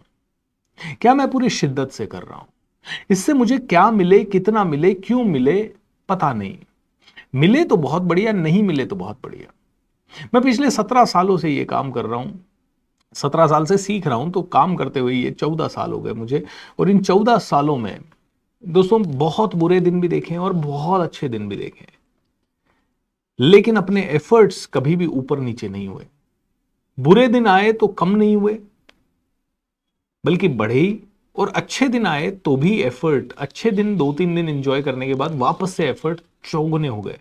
क्या मैं पूरी शिद्दत से कर रहा हूं? इससे मुझे क्या मिले, कितना मिले, क्यों मिले, पता नहीं। मिले तो बहुत बढ़िया, नहीं मिले तो बहुत बढ़िया। मैं पिछले 17 सालों से ये काम कर रहा हूं, 17 साल से सीख रहा हूं, तो काम करते हुए ये 14 साल हो गए मुझे। और इन 14 सालों में दोस्तों बहुत बुरे दिन भी देखे हैं और बहुत अच्छे दिन भी देखे हैं, लेकिन अपने एफर्ट्स कभी भी ऊपर नीचे नहीं हुए। बुरे दिन आए तो कम नहीं हुए, बल्कि बढ़े ही। और अच्छे दिन आए तो भी एफर्ट, अच्छे दिन 2-3 दिन एंजॉय करने के बाद वापस से एफर्ट चौगुने हो गए।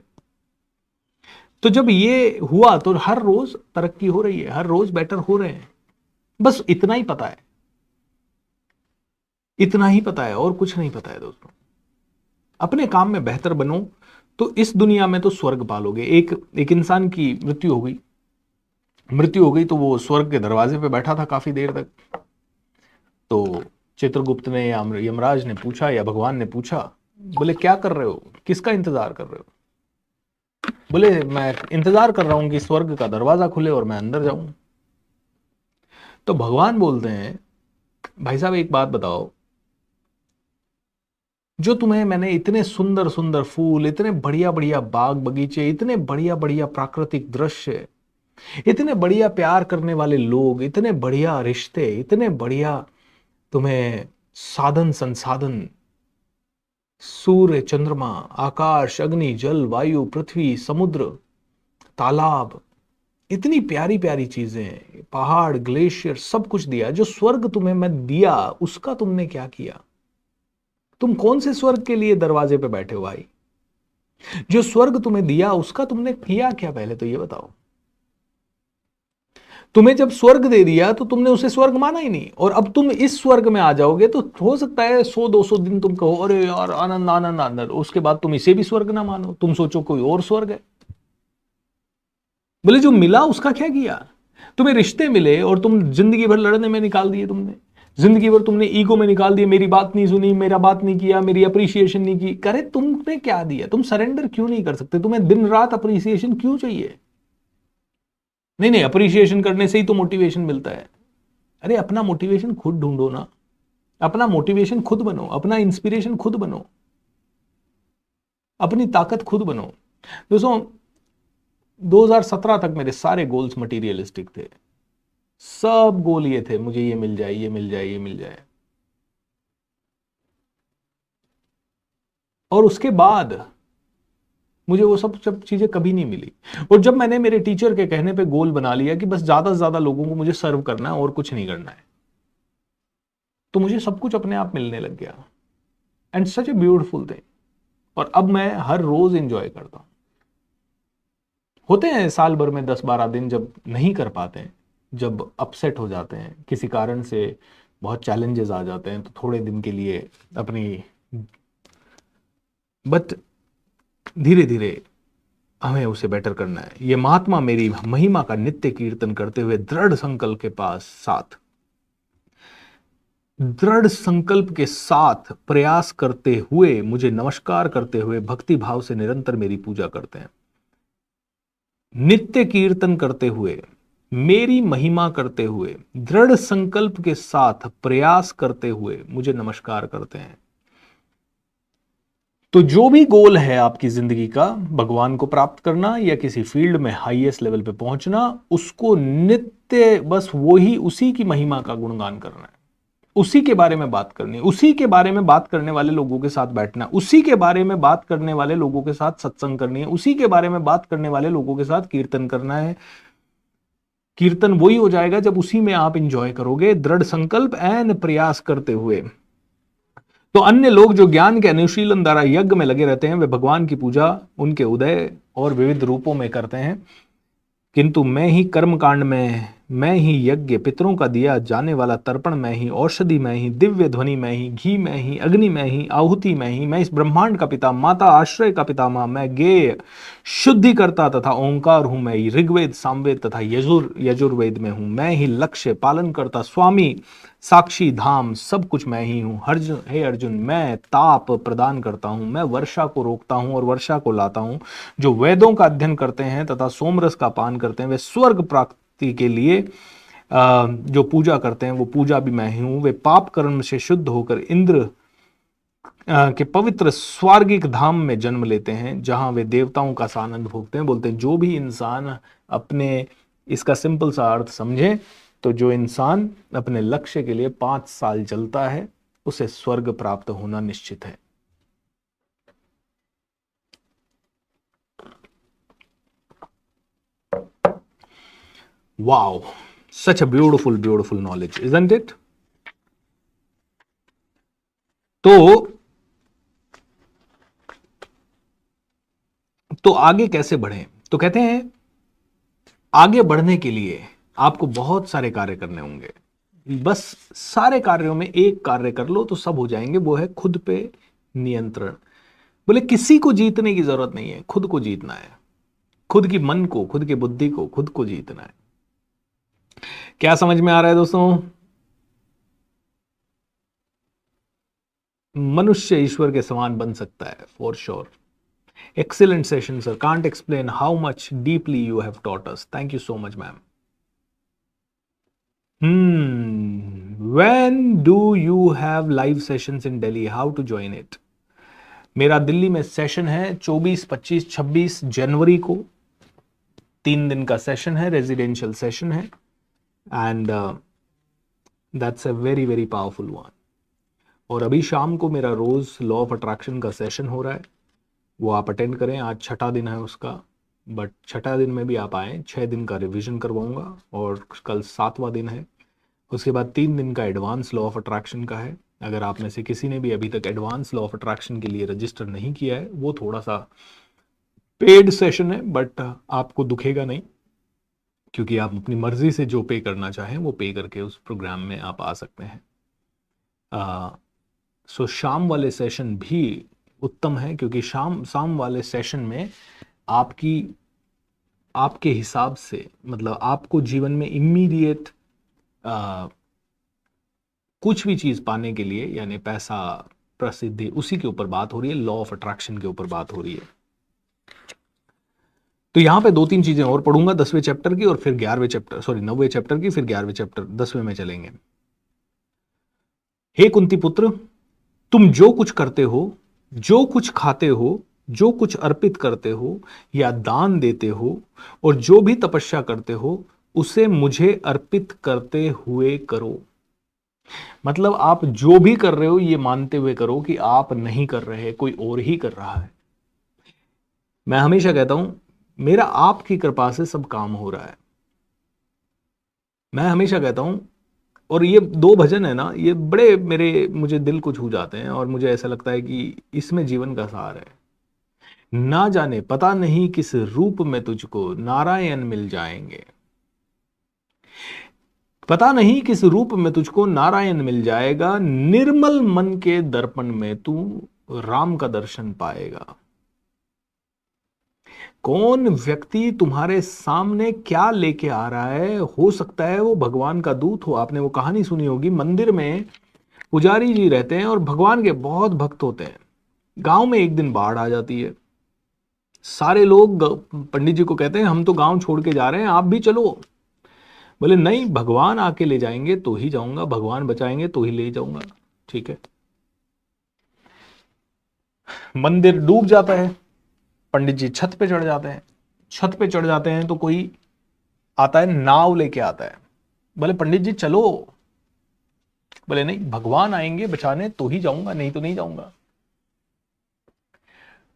तो जब ये हुआ तो हर रोज तरक्की हो रही है, हर रोज बेटर हो रहे हैं। बस इतना ही पता है, इतना ही पता है, और कुछ नहीं पता है दोस्तों। अपने काम में बेहतर बनो तो इस दुनिया में तो स्वर्ग पालोगे। एक इंसान की मृत्यु हो गई तो वो स्वर्ग के दरवाजे पे बैठा था काफी देर तक। तो चित्रगुप्त ने या यमराज ने पूछा या भगवान ने पूछा, बोले क्या कर रहे हो, किसका इंतजार कर रहे हो? बोले मैं इंतजार कर रहा हूं कि स्वर्ग का दरवाजा खुले और मैं अंदर जाऊं। तो भगवान बोलते हैं भाई साहब एक बात बताओ, जो तुम्हें मैंने इतने सुंदर सुंदर फूल, इतने बढ़िया बढ़िया बाग बगीचे, इतने बढ़िया बढ़िया प्राकृतिक दृश्य, इतने बढ़िया प्यार करने वाले लोग, इतने बढ़िया रिश्ते, इतने बढ़िया तुम्हें साधन संसाधन, सूर्य चंद्रमा, आकाश, अग्नि, जल, वायु, पृथ्वी, समुद्र, तालाब, इतनी प्यारी प्यारी चीजें, पहाड़, ग्लेशियर, सब कुछ दिया। जो स्वर्ग तुम्हें मैं दिया उसका तुमने क्या किया? तुम कौन से स्वर्ग के लिए दरवाजे पे बैठे हो भाई? जो स्वर्ग तुम्हें दिया उसका तुमने किया क्या? पहले तो ये बताओ। तुम्हें जब स्वर्ग दे दिया तो तुमने उसे स्वर्ग माना ही नहीं, और अब तुम इस स्वर्ग में आ जाओगे तो हो सकता है 100-200 दिन तुम कहो अरे यार आनंद आनंद आनंद, उसके बाद तुम इसे भी स्वर्ग ना मानो, तुम सोचो कोई और स्वर्ग है। बोले जो मिला उसका क्या किया? तुम्हें रिश्ते मिले और तुम जिंदगी भर लड़ने में निकाल दिए, तुमने जिंदगी भर तुमने ईगो में निकाल दिए, मेरी बात नहीं सुनी, मेरा बात नहीं किया, मेरी अप्रिसिएशन नहीं की। करे तुमने क्या दिया? तुम सरेंडर क्यों नहीं कर सकते? तुम्हें दिन रात अप्रिसिएशन क्यों चाहिए? नहीं नहीं, अप्रिसिएशन करने से ही तो मोटिवेशन मिलता है। अरे अपना मोटिवेशन खुद ढूंढो ना। अपना मोटिवेशन खुद बनो, अपना इंस्पिरेशन खुद बनो, अपनी ताकत खुद बनो। दोस्तों 2017 तक मेरे सारे गोल्स मटीरियलिस्टिक थे। सब गोल ये थे, मुझे ये मिल जाए, ये मिल जाए, ये मिल जाए। और उसके बाद मुझे वो सब चीजें कभी नहीं मिली। और जब मैंने मेरे टीचर के कहने पे गोल बना लिया कि बस ज्यादा से ज्यादा लोगों को मुझे सर्व करना है और कुछ नहीं करना है, तो मुझे सब कुछ अपने आप मिलने लग गया। And such a beautiful thing. और अब मैं हर रोज एंजॉय करता हूं। होते हैं साल भर में 10-12 दिन जब नहीं कर पाते हैं, जब अपसेट हो जाते हैं किसी कारण से, बहुत चैलेंजेस आ जाते हैं, तो थोड़े दिन के लिए अपनी, बट धीरे धीरे हमें उसे बेटर करना है। ये महात्मा मेरी महिमा का नित्य कीर्तन करते हुए दृढ़ संकल्प के पास साथ, दृढ़ संकल्प के साथ प्रयास करते हुए, मुझे नमस्कार करते हुए भक्ति भाव से निरंतर मेरी पूजा करते हैं। नित्य कीर्तन करते हुए, मेरी महिमा करते हुए, दृढ़ संकल्प के साथ प्रयास करते हुए मुझे नमस्कार करते हैं। तो जो भी गोल है आपकी जिंदगी का, भगवान को प्राप्त करना या किसी फील्ड में हाईएस्ट लेवल पे पहुंचना, उसको नित्य बस वही, उसी की महिमा का गुणगान करना है, उसी के बारे में बात करनी है, उसी के बारे में बात करने वाले लोगों के साथ बैठना, उसी के बारे में बात करने वाले लोगों के साथ सत्संग करनी है, उसी के बारे में बात करने वाले लोगों के साथ कीर्तन करना है। कीर्तन वही हो जाएगा जब उसी में आप इंजॉय करोगे, दृढ़ संकल्प एंड प्रयास करते हुए। तो अन्य लोग जो ज्ञान के अनुशीलन द्वारा यज्ञ में लगे रहते हैं, वे भगवान की पूजा उनके उदय और विविध रूपों में करते हैं, किंतु मैं ही कर्म कांड में, मैं ही यज्ञ, पितरों का दिया जाने वाला तर्पण में ही, औषधि में ही, दिव्य ध्वनि में ही, घी में ही, अग्नि में ही, आहुति में ही, मैं इस ब्रह्मांड का पिता, माता आश्रय का पितामह, मैं गेय शुद्धि करता तथा ओंकार हूं, मैं ही ऋग्वेद, सामवेद तथा यजुर्वेद में हूं, मैं ही लक्ष्य पालन करता स्वामी, साक्षी धाम, सब कुछ मैं ही हूं। हे अर्जुन, मैं ताप प्रदान करता हूं, मैं वर्षा को रोकता हूं और वर्षा को लाता हूं। जो वेदों का अध्ययन करते हैं तथा सोमरस का पान करते हैं, वे स्वर्ग प्राप्ति के लिए जो पूजा करते हैं, वो पूजा भी मैं ही हूं। वे पाप कर्म से शुद्ध होकर इंद्र के पवित्र स्वर्गिक धाम में जन्म लेते हैं, जहां वे देवताओं का आनंद भोगते हैं। बोलते हैं जो भी इंसान अपने, इसका सिंपल सा अर्थ समझे तो जो इंसान अपने लक्ष्य के लिए 5 साल चलता है, उसे स्वर्ग प्राप्त होना निश्चित है। Wow, such a beautiful beautiful knowledge, isn't it? तो आगे कैसे बढ़ें? तो कहते हैं आगे बढ़ने के लिए आपको बहुत सारे कार्य करने होंगे। बस सारे कार्यों में एक कार्य कर लो तो सब हो जाएंगे, वो है खुद पे नियंत्रण। बोले किसी को जीतने की जरूरत नहीं है, खुद को जीतना है। खुद की मन को, खुद की बुद्धि को, खुद को जीतना है। क्या समझ में आ रहा है दोस्तों? मनुष्य ईश्वर के समान बन सकता है, for sure. Excellent session, sir. Can't explain how much deeply you have taught us. Thank you so much, ma'am. When do you have live sessions in Delhi? How to join it? मेरा दिल्ली में session है 24, 25, 26 जनवरी को। 3 दिन का session है, residential session है, and that's a very very powerful one. और अभी शाम को मेरा रोज लॉ ऑफ अट्रैक्शन का सेशन हो रहा है, वो आप अटेंड करें। आज 6ठा दिन है उसका, बट 6ठा दिन में भी आप आएँ। 6 दिन का रिवीजन करवाऊंगा और कल 7वां दिन है। उसके बाद 3 दिन का एडवांस लॉ ऑफ अट्रैक्शन का है। अगर आप में से किसी ने भी अभी तक एडवांस लॉ ऑफ अट्रैक्शन के लिए रजिस्टर नहीं किया है, वो थोड़ा सा पेड सेशन है, बट आपको दुखेगा नहीं, क्योंकि आप अपनी मर्जी से जो पे करना चाहें वो पे करके उस प्रोग्राम में आप आ सकते हैं। सो शाम वाले सेशन भी उत्तम है, क्योंकि शाम वाले सेशन में आपके हिसाब से, मतलब आपको जीवन में इमीडिएट कुछ भी चीज पाने के लिए, यानी पैसा, प्रसिद्धि, उसी के ऊपर बात हो रही है, लॉ ऑफ अट्रैक्शन के ऊपर बात हो रही है। तो यहां पे 2-3 चीजें और पढ़ूंगा 10वें चैप्टर की, और फिर 9वें चैप्टर की, फिर 11वें चैप्टर 10वें में चलेंगे। हे कुंती पुत्र, तुम जो कुछ करते हो, जो कुछ खाते हो, जो कुछ अर्पित करते हो या दान देते हो और जो भी तपस्या करते हो, उसे मुझे अर्पित करते हुए करो। मतलब आप जो भी कर रहे हो ये मानते हुए करो कि आप नहीं कर रहे, कोई और ही कर रहा है। मैं हमेशा कहता हूं, मेरा आपकी कृपा से सब काम हो रहा है। मैं हमेशा कहता हूं, और ये दो भजन है ना, ये बड़े मेरे मुझे दिल को छू जाते हैं और मुझे ऐसा लगता है कि इसमें जीवन का सार है। ना जाने पता नहीं किस रूप में तुझको नारायण मिल जाएंगे, पता नहीं किस रूप में तुझको नारायण मिल जाएगा, निर्मल मन के दर्पण में तू राम का दर्शन पाएगा। कौन व्यक्ति तुम्हारे सामने क्या लेके आ रहा है, हो सकता है वो भगवान का दूत हो। आपने वो कहानी सुनी होगी, मंदिर में पुजारी जी रहते हैं और भगवान के बहुत भक्त होते हैं। गांव में एक दिन बाढ़ आ जाती है, सारे लोग पंडित जी को कहते हैं हम तो गांव छोड़ के जा रहे हैं, आप भी चलो। बोले नहीं, भगवान आके ले जाएंगे तो ही जाऊंगा, भगवान बचाएंगे तो ही ले जाऊंगा। ठीक है, मंदिर डूब जाता है, पंडित जी छत पे चढ़ जाते हैं। छत पे चढ़ जाते हैं तो कोई आता है, नाव लेके आता है। बोले पंडित जी चलो। बोले नहीं, भगवान आएंगे बचाने तो ही जाऊंगा, नहीं तो नहीं जाऊंगा।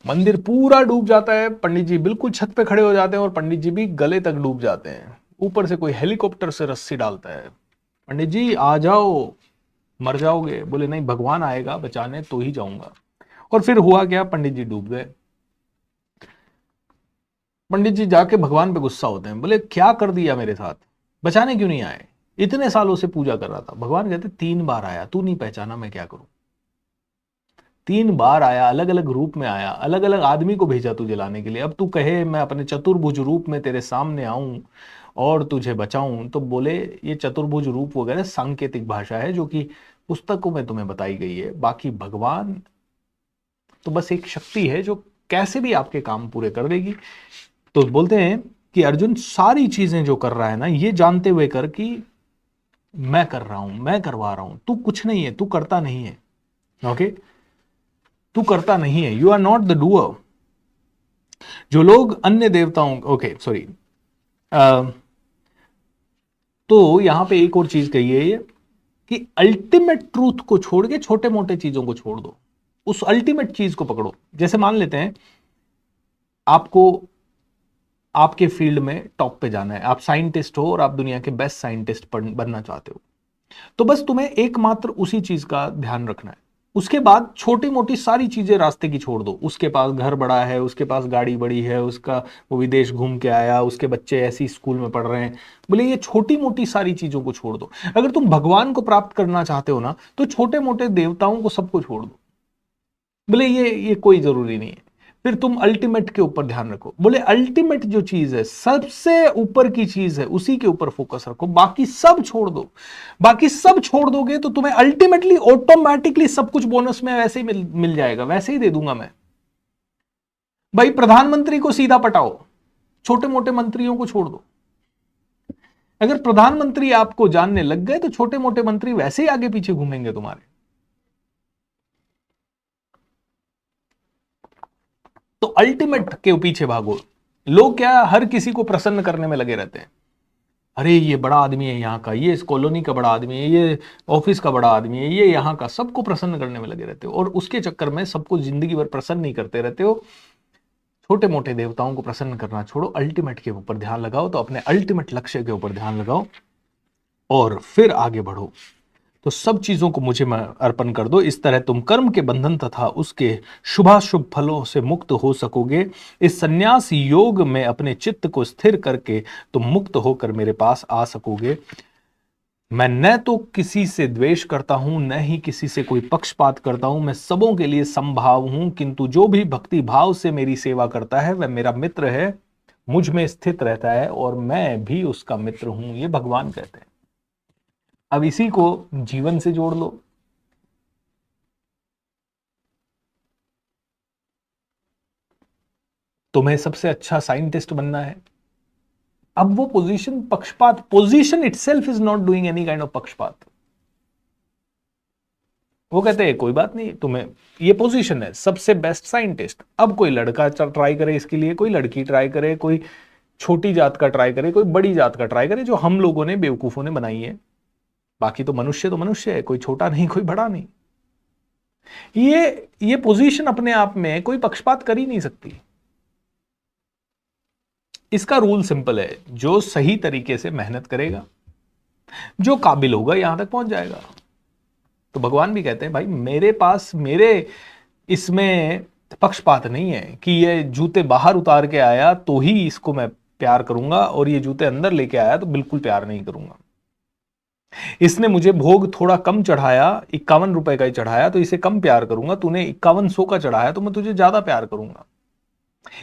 मंदिर पूरा डूब जाता है, पंडित जी बिल्कुल छत पे खड़े हो जाते हैं और पंडित जी भी गले तक डूब जाते हैं। ऊपर से कोई हेलीकॉप्टर से रस्सी डालता है, पंडित जी आ जाओ, मर जाओगे। बोले नहीं, भगवान आएगा बचाने तो ही जाऊंगा। और फिर हुआ क्या, पंडित जी डूब गए। पंडित जी जाके भगवान पे गुस्सा होते हैं, बोले क्या कर दिया मेरे साथ, बचाने क्यों नहीं आए, इतने सालों से पूजा कर रहा था। भगवान कहते 3 बार आया, तू नहीं पहचाना, मैं क्या करूं। 3 बार आया, अलग अलग रूप में आया, अलग अलग आदमी को भेजा तुझे लाने के लिए। अब तू कहे मैं अपने चतुर्भुज रूप में तेरे सामने आऊं और तुझे बचाऊं, तो बोले ये चतुर्भुज रूप वगैरह सांकेतिक भाषा है जो कि पुस्तकों में तुम्हें बताई गई है। बाकी भगवान तो बस एक शक्ति है जो कैसे भी आपके काम पूरे कर देगी। तो बोलते हैं कि अर्जुन सारी चीजें जो कर रहा है ना, ये जानते हुए कर कि मैं कर रहा हूं, मैं करवा रहा हूं, तू कुछ नहीं है, तू करता नहीं है। ओके, तू करता नहीं है, you are not the doer. जो लोग अन्य देवताओं, ओके सॉरी, तो यहां पे एक और चीज कही है ये कि अल्टीमेट ट्रूथ को छोड़ के छोटे मोटे चीजों को छोड़ दो, उस अल्टीमेट चीज को पकड़ो। जैसे मान लेते हैं आपको आपके फील्ड में टॉप पे जाना है, आप साइंटिस्ट हो और आप दुनिया के बेस्ट साइंटिस्ट बनना चाहते हो, तो बस तुम्हें एकमात्र उसी चीज का ध्यान रखना है। उसके बाद छोटी मोटी सारी चीजें रास्ते की छोड़ दो। उसके पास घर बड़ा है, उसके पास गाड़ी बड़ी है, उसका वो विदेश घूम के आया, उसके बच्चे ऐसी स्कूल में पढ़ रहे हैं, बोले ये छोटी मोटी सारी चीजों को छोड़ दो। अगर तुम भगवान को प्राप्त करना चाहते हो ना, तो छोटे मोटे देवताओं को सबको छोड़ दो। बोले ये कोई जरूरी नहीं है। फिर तुम अल्टीमेट के ऊपर ध्यान रखो। बोले अल्टीमेट जो चीज है, सबसे ऊपर की चीज है, उसी के ऊपर फोकस रखो, बाकी सब छोड़ दो। बाकी सब छोड़ दोगे तो तुम्हें अल्टीमेटली ऑटोमेटिकली सब कुछ बोनस में वैसे ही मिल जाएगा, वैसे ही दे दूंगा मैं। भाई प्रधानमंत्री को सीधा पटाओ, छोटे मोटे मंत्रियों को छोड़ दो। अगर प्रधानमंत्री आपको जानने लग गए तो छोटे मोटे मंत्री वैसे ही आगे पीछे घूमेंगे तुम्हारे। तो अल्टीमेट के पीछे भागो। लोग क्या, हर किसी को प्रसन्न करने में लगे रहते हैं। अरे ये बड़ा आदमी है यहाँ का, ये इस कॉलोनी का बड़ा आदमी है, ये ऑफिस का बड़ा आदमी है, ये यहाँ का, सबको प्रसन्न करने में लगे रहते हो और उसके चक्कर में सबको जिंदगी भर प्रसन्न नहीं करते रहते हो। छोटे मोटे देवताओं को प्रसन्न करना छोड़ो, अल्टीमेट के ऊपर ध्यान लगाओ। तो अपने अल्टीमेट लक्ष्य के ऊपर ध्यान लगाओ और फिर आगे बढ़ो। तो सब चीजों को मुझे अर्पण कर दो। इस तरह तुम कर्म के बंधन तथा उसके शुभाशुभ फलों से मुक्त हो सकोगे। इस संन्यास योग में अपने चित्त को स्थिर करके तुम मुक्त होकर मेरे पास आ सकोगे। मैं न तो किसी से द्वेष करता हूं, न ही किसी से कोई पक्षपात करता हूं। मैं सबों के लिए समभाव हूं, किंतु जो भी भक्ति भाव से मेरी सेवा करता है वह मेरा मित्र है, मुझ में स्थित रहता है और मैं भी उसका मित्र हूं। ये भगवान कहते हैं। अब इसी को जीवन से जोड़ लो। तुम्हें सबसे अच्छा साइंटिस्ट बनना है, अब वो पोजीशन पक्षपात, position itself is not doing any kind of पक्षपात। वो कहते हैं कोई बात नहीं, तुम्हें ये पोजीशन है सबसे बेस्ट साइंटिस्ट। अब कोई लड़का ट्राई करे इसके लिए, कोई लड़की ट्राई करे, कोई छोटी जात का ट्राई करे, कोई बड़ी जात का ट्राई करे, जो हम लोगों ने बेवकूफों ने बनाई है। बाकी तो मनुष्य है, कोई छोटा नहीं कोई बड़ा नहीं। ये पोजीशन अपने आप में कोई पक्षपात कर ही नहीं सकती। इसका रूल सिंपल है, जो सही तरीके से मेहनत करेगा, जो काबिल होगा, यहां तक पहुंच जाएगा। तो भगवान भी कहते हैं भाई मेरे इसमें पक्षपात नहीं है कि ये जूते बाहर उतार के आया तो ही इसको मैं प्यार करूंगा, और ये जूते अंदर लेके आया तो बिल्कुल प्यार नहीं करूंगा। इसने मुझे भोग थोड़ा कम चढ़ाया, 51 रुपए का ही चढ़ाया, तो इसे कम प्यार करूंगा। तूने 5100 का चढ़ाया तो मैं तुझे ज्यादा प्यार करूंगा।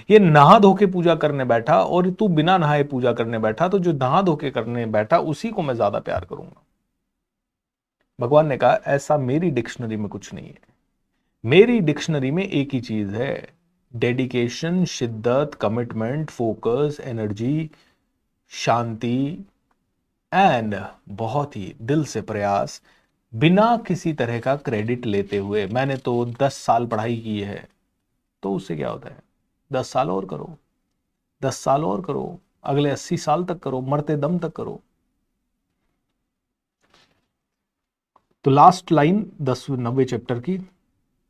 ये नहा धो के पूजा करने बैठा और तू बिना नहाए पूजा करने बैठा, तो जो नहा धो के करने बैठा उसी को मैं ज्यादा प्यार करूंगा। भगवान ने कहा ऐसा मेरी डिक्शनरी में कुछ नहीं है। मेरी डिक्शनरी में एक ही चीज है, डेडिकेशन, शिद्दत, commitment, focus, energy, Shanti and बहुत ही दिल से प्रयास, बिना किसी तरह का क्रेडिट लेते हुए। मैंने तो 10 साल पढ़ाई की है, तो उससे क्या होता है, 10 साल और करो, 10 साल और करो, अगले 80 साल तक करो, मरते दम तक करो। तो लास्ट लाइन 90 चैप्टर की,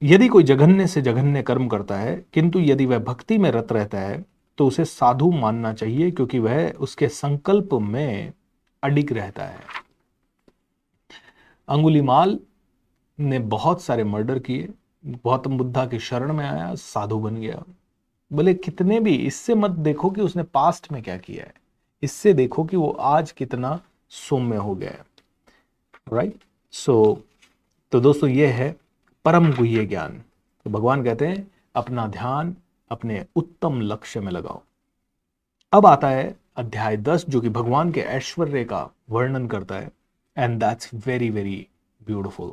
यदि कोई जघन्य से जघन्य कर्म करता है किंतु यदि वह भक्ति में रत रहता है तो उसे साधु मानना चाहिए, क्योंकि वह उसके संकल्प में अडिग रहता है। अंगुलीमाल ने बहुत सारे मर्डर किए, गौतम बुद्धा की शरण में आया, साधु बन गया। बोले कितने भी, इससे मत देखो कि उसने पास्ट में क्या किया है, इससे देखो कि वो आज कितना सौम्य हो गया है। राइट। तो दोस्तों ये है परम गुह्य ज्ञान। तो भगवान कहते हैं अपना ध्यान अपने उत्तम लक्ष्य में लगाओ। अब आता है अध्याय 10, जो कि भगवान के ऐश्वर्य का वर्णन करता है, and that's very very beautiful.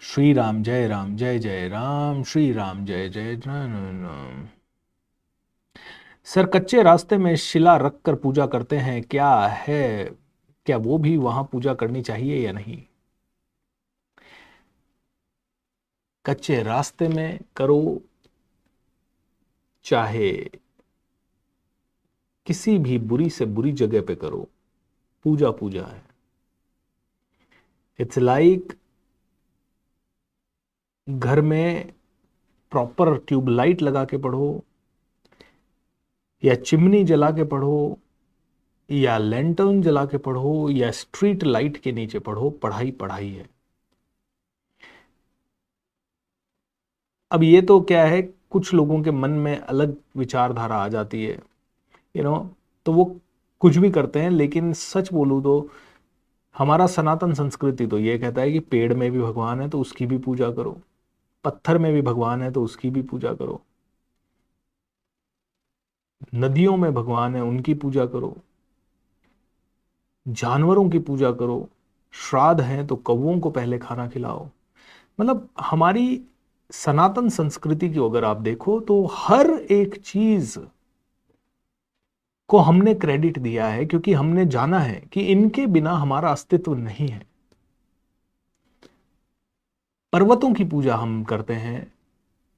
Shri Ram जय राम, जय जय राम, श्री राम जय जय राम। सर कच्चे रास्ते में शिला रखकर पूजा करते हैं, क्या वो भी वहां पूजा करनी चाहिए या नहीं? कच्चे रास्ते में करो, चाहे किसी भी बुरी से बुरी जगह पे करो, पूजा पूजा है। इट्स लाइक घर में प्रॉपर ट्यूबलाइट लगा के पढ़ो, या चिमनी जला के पढ़ो, या लैंटर्न जला के पढ़ो, या स्ट्रीट लाइट के नीचे पढ़ो, पढ़ाई पढ़ाई है। अब ये तो क्या है, कुछ लोगों के मन में अलग विचारधारा आ जाती है, तो वो कुछ भी करते हैं। लेकिन सच बोलूं तो हमारा सनातन संस्कृति तो ये कहता है कि पेड़ में भी भगवान है तो उसकी भी पूजा करो, पत्थर में भी भगवान है तो उसकी भी पूजा करो, नदियों में भगवान है उनकी पूजा करो, जानवरों की पूजा करो, श्राद्ध है तो कौवों को पहले खाना खिलाओ। मतलब हमारी सनातन संस्कृति की अगर आप देखो तो हर एक चीज को हमने क्रेडिट दिया है, क्योंकि हमने जाना है कि इनके बिना हमारा अस्तित्व नहीं है। पर्वतों की पूजा हम करते हैं,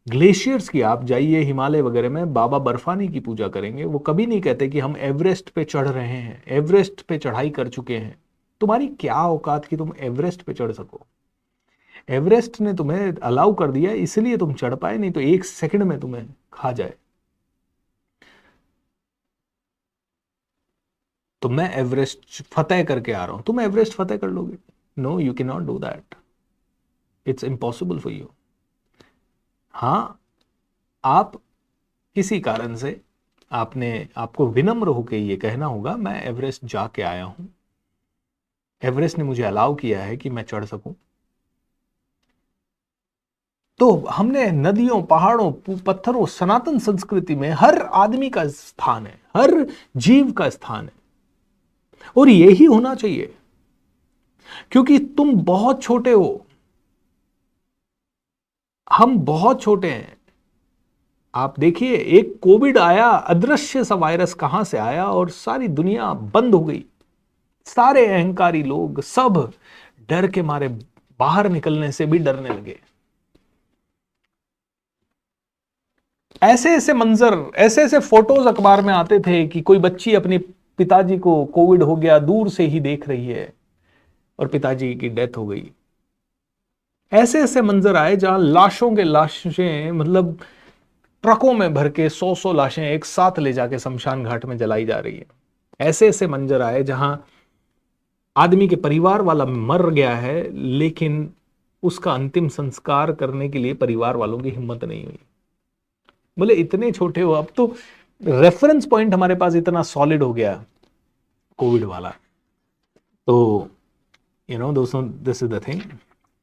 ग्लेशियर्स की, आप जाइए हिमालय वगैरह में, बाबा बर्फानी की पूजा करेंगे। वो कभी नहीं कहते कि हम एवरेस्ट पे चढ़ रहे हैं, एवरेस्ट पे चढ़ाई कर चुके हैं। तुम्हारी क्या औकात कि तुम एवरेस्ट पे चढ़ सको? एवरेस्ट ने तुम्हें अलाउ कर दिया इसलिए तुम चढ़ पाए, नहीं तो 1 सेकंड में तुम्हें खा जाए। तो मैं एवरेस्ट फतेह करके आ रहा हूं, तुम एवरेस्ट फतेह कर लोगे? No, you can not do that, it's impossible for you. हाँ, आप किसी कारण से आपको विनम्र होकर ये कहना होगा मैं एवरेस्ट जाके आया हूं, एवरेस्ट ने मुझे अलाउ किया है कि मैं चढ़ सकूं। तो हमने नदियों, पहाड़ों, पत्थरों, सनातन संस्कृति में हर आदमी का स्थान है, हर जीव का स्थान है, और यही होना चाहिए, क्योंकि तुम बहुत छोटे हो, हम बहुत छोटे हैं। आप देखिए, एक कोविड आया, अदृश्य सा वायरस कहां से आया और सारी दुनिया बंद हो गई। सारे अहंकारी लोग सब डर के मारे बाहर निकलने से भी डरने लगे। ऐसे ऐसे मंजर, ऐसे ऐसे फोटोज अखबार में आते थे कि कोई बच्ची अपने पिताजी को कोविड हो गया दूर से ही देख रही है और पिताजी की डेथ हो गई। ऐसे ऐसे मंजर आए जहां लाशों के लाशें, मतलब ट्रकों में भर के 100 लाशें एक साथ ले जाके शमशान घाट में जलाई जा रही है। ऐसे ऐसे मंजर आए जहां आदमी के परिवार वाला मर गया है लेकिन उसका अंतिम संस्कार करने के लिए परिवार वालों की हिम्मत नहीं हुई। बोले इतने छोटे हो, अब तो रेफरेंस पॉइंट हमारे पास इतना सॉलिड हो गया कोविड वाला। तो दोस्तों, दिस इज द थिंग।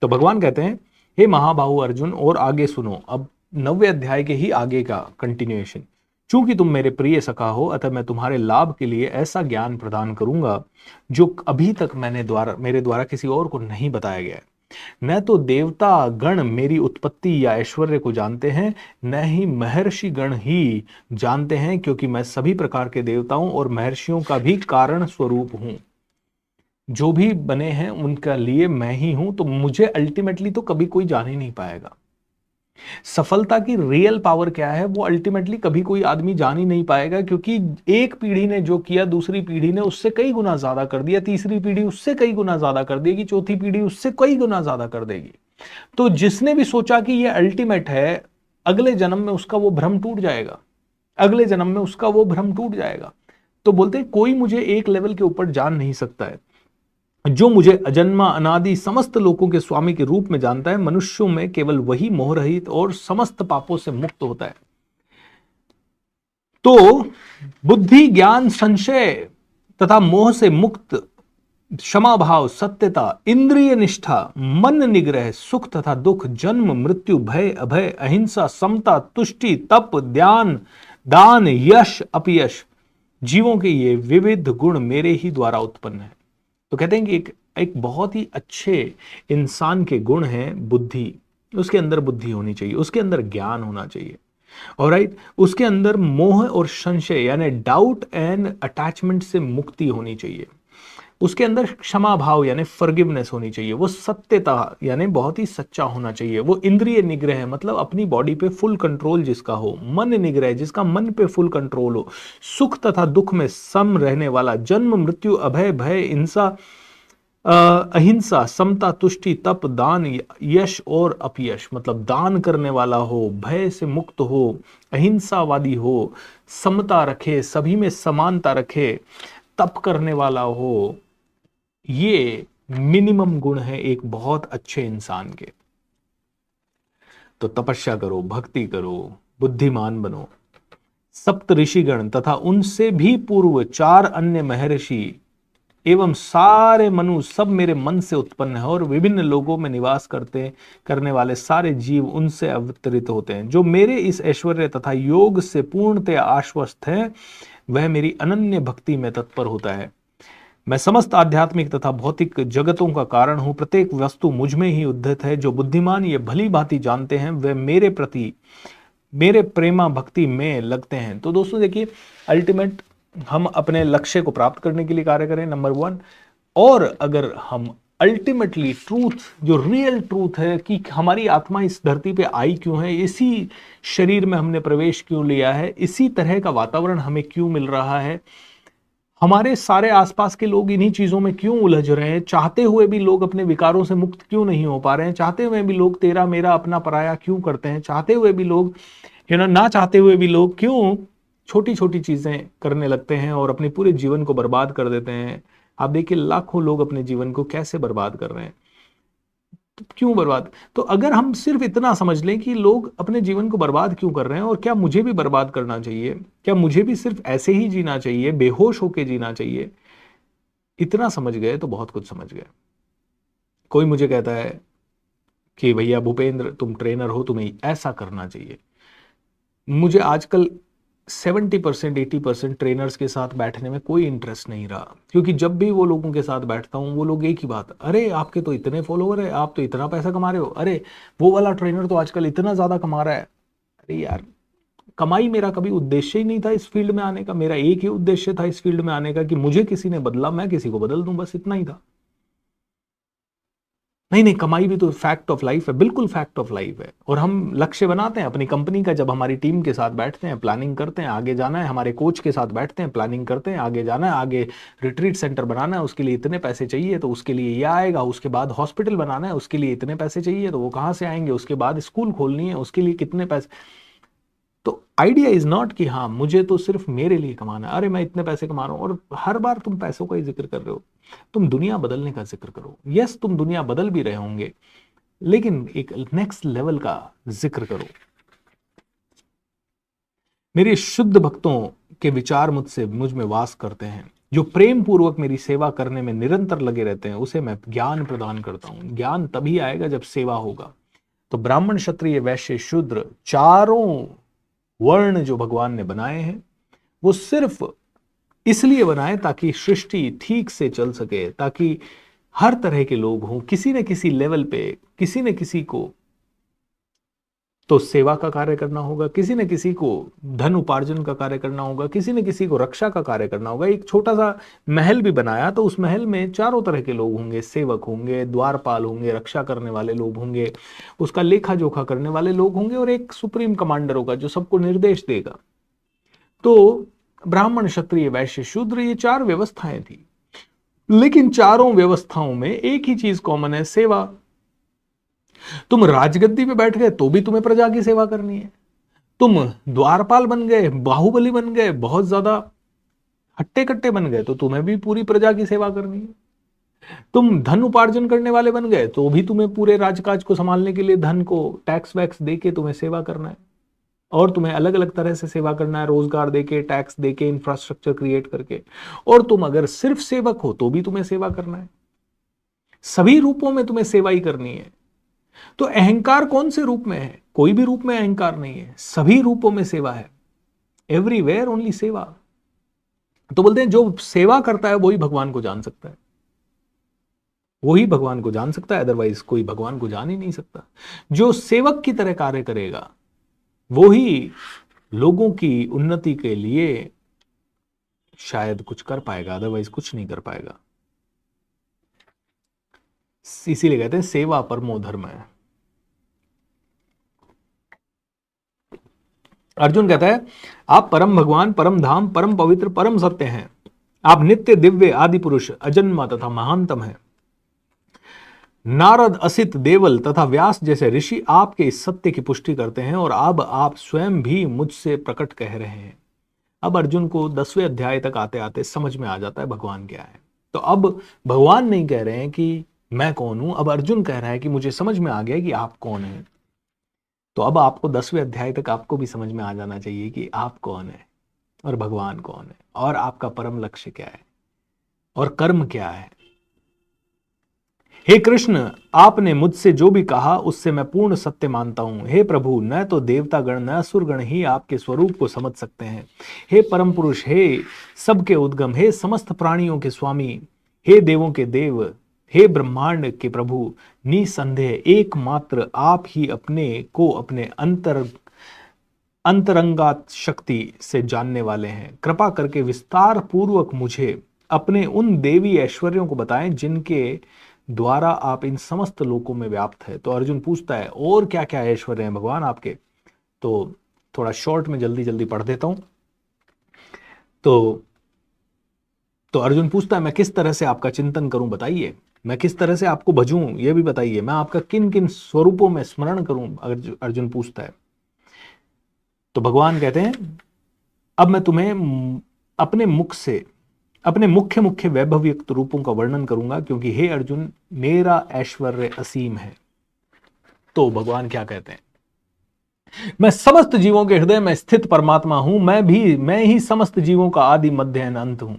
तो भगवान कहते हैं, हे महाबाहु अर्जुन, और आगे सुनो। अब 9वें अध्याय के ही आगे का कंटिन्यूएशन। चूंकि तुम मेरे प्रिय सखा हो, अतः मैं तुम्हारे लाभ के लिए ऐसा ज्ञान प्रदान करूंगा जो अभी तक मेरे द्वारा किसी और को नहीं बताया गया है। न तो देवता गण मेरी उत्पत्ति या ऐश्वर्य को जानते हैं, न ही महर्षि गण ही जानते हैं, क्योंकि मैं सभी प्रकार के देवताओं और महर्षियों का भी कारण स्वरूप हूं। जो भी बने हैं उनका लिए मैं ही हूं। तो मुझे अल्टीमेटली तो कभी कोई जान ही नहीं पाएगा। सफलता की रियल पावर क्या है वो अल्टीमेटली कभी कोई आदमी जान ही नहीं पाएगा, क्योंकि एक पीढ़ी ने जो किया दूसरी पीढ़ी ने उससे कई गुना ज्यादा कर दिया, तीसरी पीढ़ी उससे कई गुना ज्यादा कर देगी, चौथी पीढ़ी उससे कई गुना ज्यादा कर देगी। तो जिसने भी सोचा कि ये अल्टीमेट है, अगले जन्म में उसका वो भ्रम टूट जाएगा, अगले जन्म में उसका वो भ्रम टूट जाएगा। तो बोलते हैं कोई मुझे एक लेवल के ऊपर जान नहीं सकता है। जो मुझे अजन्मा अनादि समस्त लोकों के स्वामी के रूप में जानता है, मनुष्यों में केवल वही मोहरहित और समस्त पापों से मुक्त होता है। तो बुद्धि, ज्ञान, संशय तथा मोह से मुक्त, क्षमा भाव, सत्यता, इंद्रिय निष्ठा, मन निग्रह, सुख तथा दुख, जन्म मृत्यु, भय अभय, अहिंसा, समता, तुष्टि, तप, ध्यान, दान, यश अपयश, जीवों के ये विविध गुण मेरे ही द्वारा उत्पन्न है। तो कहते हैं कि एक बहुत ही अच्छे इंसान के गुण हैं बुद्धि। उसके अंदर बुद्धि होनी चाहिए, उसके अंदर ज्ञान होना चाहिए, और राइट, उसके अंदर मोह और संशय यानी डाउट एंड अटैचमेंट से मुक्ति होनी चाहिए, उसके अंदर क्षमा भाव यानी फॉरगिवनेस होनी चाहिए, वो सत्यता यानी बहुत ही सच्चा होना चाहिए, वो इंद्रिय निग्रह मतलब अपनी बॉडी पे फुल कंट्रोल जिसका हो, मन निग्रह जिसका मन पे फुल कंट्रोल हो, सुख तथा दुख में सम रहने वाला, जन्म मृत्यु अभय भय अहिंसा, समता, तुष्टि, तप, दान, यश और अपयश मतलब दान करने वाला हो, भय से मुक्त हो, अहिंसावादी हो, समता रखे, सभी में समानता रखे, तप करने वाला हो। ये मिनिमम गुण है एक बहुत अच्छे इंसान के। तो तपस्या करो, भक्ति करो, बुद्धिमान बनो। सप्त ऋषिगण तथा उनसे भी पूर्व 4 अन्य महर्षि एवं सारे मनु सब मेरे मन से उत्पन्न है, और विभिन्न लोगों में निवास करने वाले सारे जीव उनसे अवतरित होते हैं। जो मेरे इस ऐश्वर्य तथा योग से पूर्णतः आश्वस्त है, वह मेरी अनन्य भक्ति में तत्पर होता है। मैं समस्त आध्यात्मिक तथा भौतिक जगतों का कारण हूं, प्रत्येक वस्तु मुझ में ही उद्धित है। जो बुद्धिमान ये भली भांति जानते हैं, वे मेरे प्रति मेरे प्रेमा भक्ति में लगते हैं। तो दोस्तों देखिए, अल्टीमेट हम अपने लक्ष्य को प्राप्त करने के लिए कार्य करें, नंबर 1। और अगर हम अल्टीमेटली ट्रूथ, जो रियल ट्रूथ है कि हमारी आत्मा इस धरती पे आई क्यों है, इसी शरीर में हमने प्रवेश क्यों लिया है, इसी तरह का वातावरण हमें क्यों मिल रहा है, हमारे सारे आसपास के लोग इन्हीं चीजों में क्यों उलझ रहे हैं, चाहते हुए भी लोग अपने विकारों से मुक्त क्यों नहीं हो पा रहे हैं, चाहते हुए भी लोग तेरा मेरा अपना पराया क्यों करते हैं, चाहते हुए भी लोग ना चाहते हुए भी लोग क्यों छोटी छोटी चीजें करने लगते हैं और अपने पूरे जीवन को बर्बाद कर देते हैं। आप देखिए लाखों लोग अपने जीवन को कैसे बर्बाद कर रहे हैं, तो क्यों बर्बाद। तो अगर हम सिर्फ इतना समझ लें कि लोग अपने जीवन को बर्बाद क्यों कर रहे हैं और क्या मुझे भी बर्बाद करना चाहिए, क्या मुझे भी सिर्फ ऐसे ही जीना चाहिए, बेहोश होके जीना चाहिए, इतना समझ गए तो बहुत कुछ समझ गए। कोई मुझे कहता है कि भैया भूपेंद्र तुम ट्रेनर हो, तुम्हें ऐसा करना चाहिए। मुझे आजकल 70% 80% ट्रेनर्स के साथ बैठने में कोई इंटरेस्ट नहीं रहा, क्योंकि जब भी वो लोगों के साथ बैठता हूँ वो लोग एक ही बात, अरे आपके तो इतने फॉलोवर है, आप तो इतना पैसा कमा रहे हो, अरे वो वाला ट्रेनर तो आजकल इतना ज्यादा कमा रहा है। अरे यार, कमाई मेरा कभी उद्देश्य ही नहीं था इस फील्ड में आने का। मेरा एक ही उद्देश्य था इस फील्ड में आने का कि मुझे किसी ने बदला, मैं किसी को बदल दूं, बस इतना ही था। नहीं नहीं, कमाई भी तो फैक्ट ऑफ लाइफ है, बिल्कुल फैक्ट ऑफ लाइफ है। और हम लक्ष्य बनाते हैं अपनी कंपनी का, जब हमारी टीम के साथ बैठते हैं, प्लानिंग करते हैं, आगे जाना है, हमारे कोच के साथ बैठते हैं, प्लानिंग करते हैं, आगे जाना है, आगे रिट्रीट सेंटर बनाना है, उसके लिए इतने पैसे चाहिए तो उसके लिए ये आएगा, उसके बाद हॉस्पिटल बनाना है, उसके लिए इतने पैसे चाहिए तो वो कहाँ से आएंगे, उसके बाद स्कूल खोलनी है, उसके लिए कितने पैसे। तो आइडिया इज नॉट कि हाँ मुझे तो सिर्फ मेरे लिए कमाना है, अरे मैं इतने पैसे कमा रहा हूं, और हर बार तुम पैसों का ही जिक्र कर रहे हो। तुम दुनिया बदलने का जिक्र करो। यस, तुम दुनिया बदल भी रहे होंगे, लेकिन एक नेक्स्ट लेवल का जिक्र करो। मेरे शुद्ध भक्तों के विचार मुझ में वास करते हैं, जो प्रेम पूर्वक मेरी सेवा करने में निरंतर लगे रहते हैं, उसे मैं ज्ञान प्रदान करता हूं। ज्ञान तभी आएगा जब सेवा होगा। तो ब्राह्मण, क्षत्रिय, वैश्य, शूद्र, चारों वर्ण जो भगवान ने बनाए हैं, वो सिर्फ इसलिए बनाए ताकि सृष्टि ठीक से चल सके, ताकि हर तरह के लोग हों, किसी न किसी लेवल पे किसी न किसी को तो सेवा का कार्य करना होगा, किसी न किसी को धन उपार्जन का कार्य करना होगा, किसी न किसी को रक्षा का कार्य करना होगा। एक छोटा सा महल भी बनाया तो उस महल में चारों तरह के लोग होंगे, सेवक होंगे, द्वारपाल होंगे, रक्षा करने वाले लोग होंगे, उसका लेखा जोखा करने वाले लोग होंगे, और एक सुप्रीम कमांडर होगा जो सबको निर्देश देगा। तो ब्राह्मण, क्षत्रिय, वैश्य, शूद्र, ये चार व्यवस्थाएं थी, लेकिन चारों व्यवस्थाओं में एक ही चीज कॉमन है, सेवा। तुम राजगद्दी पे बैठ गए तो भी तुम्हें प्रजा की सेवा करनी है, तुम द्वारपाल बन गए, बाहुबली बन गए, बहुत ज्यादा हट्टे कट्टे बन गए तो तुम्हें भी पूरी प्रजा की सेवा करनी है, तुम धन उपार्जन करने वाले बन गए तो भी तुम्हें पूरे राजकाज को संभालने के लिए धन को टैक्स वैक्स देके तुम्हें सेवा करना है, और तुम्हें अलग अलग तरह से सेवा करना है, रोजगार देके, टैक्स देके, इंफ्रास्ट्रक्चर क्रिएट करके। और तुम अगर सिर्फ सेवक हो तो भी तुम्हें सेवा करना है, सभी रूपों में तुम्हें सेवा ही करनी है। तो अहंकार कौन से रूप में है? कोई भी रूप में अहंकार नहीं है, सभी रूपों में सेवा है, एवरीवेयर ओनली सेवा। तो बोलते हैं जो सेवा करता है वही भगवान को जान सकता है, वही भगवान को जान सकता है, अदरवाइज कोई भगवान को जान ही नहीं सकता। जो सेवक की तरह कार्य करेगा वो ही लोगों की उन्नति के लिए शायद कुछ कर पाएगा, अदरवाइज कुछ नहीं कर पाएगा। इसीलिए कहते हैं सेवा परमो धर्म है। अर्जुन कहता है आप परम भगवान, परम धाम, परम पवित्र, परम सत्य हैं। आप नित्य, दिव्य, आदि पुरुष, अजन्मा तथा महानतम हैं। नारद, असित, देवल तथा व्यास जैसे ऋषि आपके इस सत्य की पुष्टि करते हैं, और अब आप स्वयं भी मुझसे प्रकट कह रहे हैं। अब अर्जुन को 10वें अध्याय तक आते आते समझ में आ जाता है भगवान क्या है। तो अब भगवान नहीं कह रहे हैं कि मैं कौन हूं, अब अर्जुन कह रहा है कि मुझे समझ में आ गया कि आप कौन हैं। तो अब आपको 10वें अध्याय तक आपको भी समझ में आ जाना चाहिए कि आप कौन है और भगवान कौन है, और आपका परम लक्ष्य क्या है और कर्म क्या है। हे कृष्ण, आपने मुझसे जो भी कहा उससे मैं पूर्ण सत्य मानता हूं। हे प्रभु, न तो देवता गण न असुर गण ही आपके स्वरूप को समझ सकते हैं। हे परम पुरुष, हे सबके उद्गम, हे समस्त प्राणियों के स्वामी, हे देवों के देव, हे ब्रह्मांड के प्रभु, निसंदेह एकमात्र आप ही अपने को अपने अंतरंगात शक्ति से जानने वाले हैं। कृपा करके विस्तार पूर्वक मुझे अपने उन देवी ऐश्वर्यों को बताएं जिनके द्वारा आप इन समस्त लोकों में व्याप्त है। तो अर्जुन पूछता है और क्या क्या ऐश्वर्य हैं भगवान आपके। तो थोड़ा शॉर्ट में जल्दी जल्दी पढ़ देता हूं। तो अर्जुन पूछता है मैं किस तरह से आपका चिंतन करूं, बताइए, मैं किस तरह से आपको भजूं ये भी बताइए, मैं आपका किन किन स्वरूपों में स्मरण करूं, अगर अर्जुन पूछता है। तो भगवान कहते हैं अब मैं तुम्हें अपने मुख से अपने मुख्य मुख्य वैभवयुक्त रूपों का वर्णन करूंगा, क्योंकि हे अर्जुन मेरा ऐश्वर्य असीम है। तो भगवान क्या कहते हैं, मैं समस्त जीवों के हृदय में स्थित परमात्मा हूं, मैं ही समस्त जीवों का आदि मध्य एवं अंत हूं।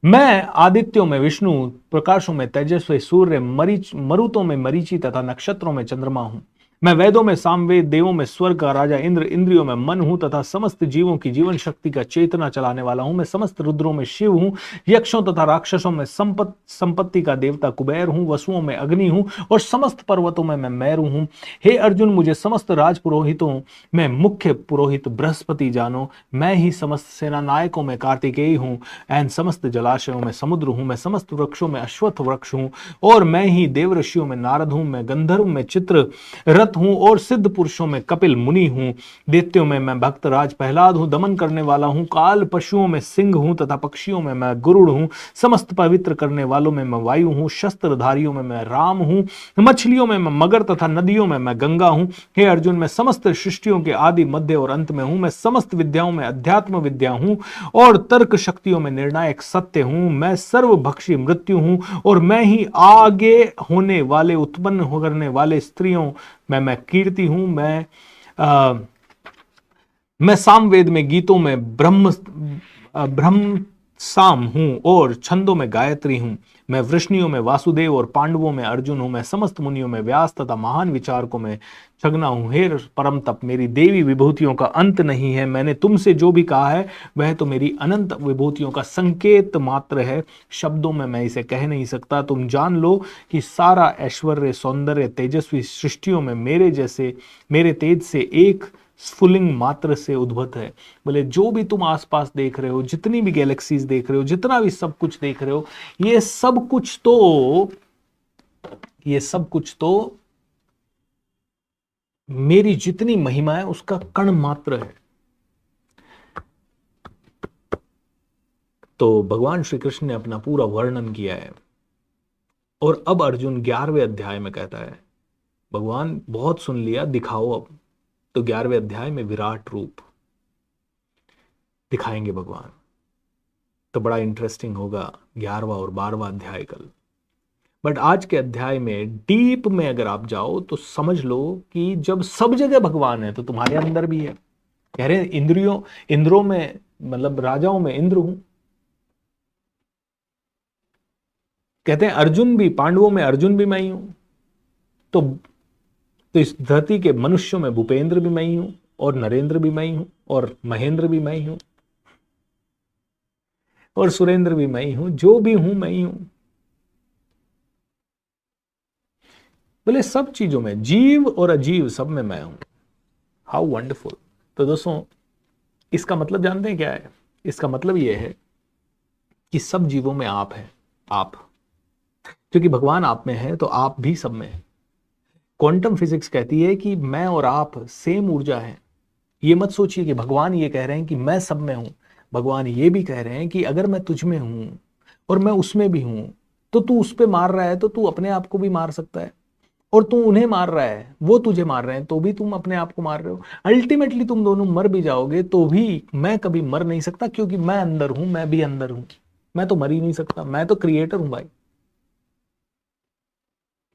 मैं आदित्यों में विष्णु, प्रकाशों में तेजस्वी सूर्य, मरुतों में मरीचि तथा नक्षत्रों में चंद्रमा हूं। मैं वेदों में सामवेद, देवों में स्वर्ग का राजा इंद्र, इंद्रियों में मन हूं तथा समस्त जीवों की जीवन शक्ति का चेतना चलाने वाला हूं। मैं समस्त रुद्रों में शिव हूं, यक्षों तथा राक्षसों में संपत्ति का देवता कुबेर हूं, वसुओं में अग्नि हूं और समस्त पर्वतों में मैं मेरु हूं। हे अर्जुन, मुझे समस्त राज पुरोहितों में मुख्य पुरोहित बृहस्पति जानो। मैं ही समस्त सेना नायकों में कार्तिकेय हूं एंड समस्त जलाशयों में समुद्र हूं। मैं समस्त वृक्षों में अश्वत्थ वृक्ष हूं और मैं ही देव ऋषियों में नारद हूं। मैं गंधर्व में चित्र रथ हूं और सिद्ध पुरुषों में कपिल मुनि हूं। दैत्यों में मैं भक्तराज प्रहलाद हूं, दमन करने वाला हूं। काल पशुओं में सिंह हूं तथा पक्षियों में मैं गरुड़ हूं। समस्त पवित्र करने वालों में मैं वायु हूं। शस्त्रधारियों में मैं राम हूं। मछलियों में मैं मगर तथा नदियों में मैं गंगा हूं। हे अर्जुन, मैं समस्त सृष्टियों के आदि, मध्य और अंत में हूं। मैं समस्त विद्याओं में अध्यात्म विद्या हूं और तर्क शक्तियों में निर्णायक सत्य हूं। मैं सर्वभक्षी मृत्यु हूं और मैं ही आगे होने वाले, उत्पन्न करने वाले स्त्रियों मैं कीर्ति हूं। मैं सामवेद में, गीतों में ब्रह्म साम हूं और छंदों में गायत्री हूं। मैं वृष्णियों में वासुदेव और पांडवों में अर्जुन हूं। मैं समस्त मुनियों में व्यास तथा महान विचारकों में छगना हूं। हे परम तप, मेरी देवी विभूतियों का अंत नहीं है। मैंने तुमसे जो भी कहा है वह तो मेरी अनंत विभूतियों का संकेत मात्र है, शब्दों में मैं इसे कह नहीं सकता। तुम जान लो कि सारा ऐश्वर्य, सौंदर्य, तेजस्वी सृष्टियों में मेरे तेज से एक स्फुलिंग मात्र से उद्भूत है। बोले जो भी तुम आसपास देख रहे हो, जितनी भी गैलेक्सीज देख रहे हो, जितना भी सब कुछ देख रहे हो, ये सब कुछ तो मेरी जितनी महिमा है उसका कण मात्र है। तो भगवान श्री कृष्ण ने अपना पूरा वर्णन किया है और अब अर्जुन 11वें अध्याय में कहता है, भगवान बहुत सुन लिया, दिखाओ अब। तो 11वें अध्याय में विराट रूप दिखाएंगे भगवान। तो बड़ा इंटरेस्टिंग होगा 11वां और 12वां अध्याय कल। बट आज के अध्याय में डीप में अगर आप जाओ तो समझ लो कि जब सब जगह भगवान है तो तुम्हारे अंदर भी है। कह रहे इंद्रों में, मतलब राजाओं में इंद्र हूं। कहते हैं अर्जुन भी, पांडवों में अर्जुन भी मैं ही हूं। तो इस धरती के मनुष्यों में भूपेंद्र भी मैं ही हूं और नरेंद्र भी मैं ही हूं और महेंद्र भी मैं ही हूं और सुरेंद्र भी मैं ही हूं। जो भी हूं मैं ही हूं। बोले सब चीजों में, जीव और अजीव सब में मैं हूं। How wonderful. तो दोस्तों, इसका मतलब जानते हैं क्या है? इसका मतलब यह है कि सब जीवों में आप हैं। आप, क्योंकि भगवान आप में है तो आप भी सब में है। क्वांटम फिजिक्स कहती है कि मैं और आप सेम ऊर्जा है। ये मत सोचिए कि भगवान ये कह रहे हैं कि मैं सब में हूं। भगवान ये भी कह रहे हैं कि अगर मैं तुझ में हूं और मैं उसमें भी हूं तो तू उस पे मार रहा है तो तू अपने आप को भी मार सकता है, और तू उन्हें मार रहा है, वो तुझे मार रहे हैं तो भी तुम अपने आप को मार रहे हो। अल्टीमेटली तुम दोनों मर भी जाओगे तो भी मैं कभी मर नहीं सकता, क्योंकि मैं अंदर हूं, मैं भी अंदर हूं। मैं तो मर ही नहीं सकता, मैं तो क्रिएटर हूं भाई।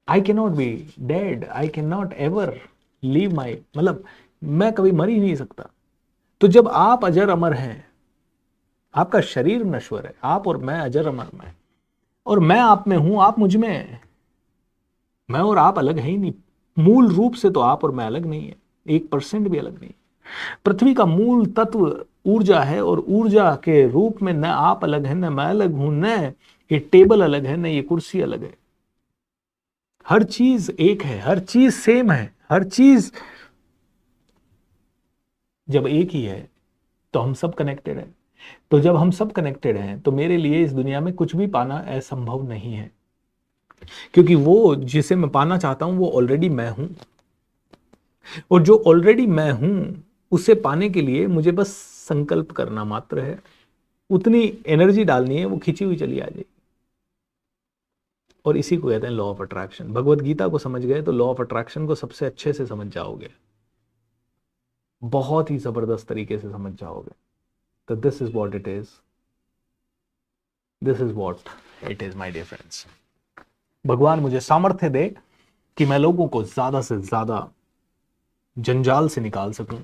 I can not be dead, I can not ever leave my, मतलब मैं कभी मर ही नहीं सकता। तो जब आप अजर अमर हैं, आपका शरीर नश्वर है, आप और मैं अजर अमर में, और मैं आप में हूं, आप मुझ में है। मैं और आप अलग है ही नहीं। मूल रूप से तो आप और मैं अलग नहीं है, 1% भी अलग नहीं। पृथ्वी का मूल तत्व ऊर्जा है और ऊर्जा के रूप में न आप अलग है, न मैं अलग हूं, न ये टेबल अलग है, न ये कुर्सी अलग है। हर चीज एक है, हर चीज सेम है, हर चीज जब एक ही है तो हम सब कनेक्टेड है। तो जब हम सब कनेक्टेड हैं तो मेरे लिए इस दुनिया में कुछ भी पाना असंभव नहीं है, क्योंकि वो जिसे मैं पाना चाहता हूं वो ऑलरेडी मैं हूं, और जो ऑलरेडी मैं हूं उसे पाने के लिए मुझे बस संकल्प करना मात्र है। उतनी एनर्जी डालनी है, वो खिंची हुई चली आ जाएगी। और इसी को कहते हैं law of attraction. Bhagavad Gita को समझ गए तो लॉ ऑफ अट्रैक्शन को सबसे अच्छे से समझ जाओगे, बहुत ही जबरदस्त तरीके से समझ जाओगे। तो this is what it is, this is what it is my dear friends. भगवान मुझे सामर्थ्य दे कि मैं लोगों को ज्यादा से ज्यादा जंजाल से निकाल सकूं।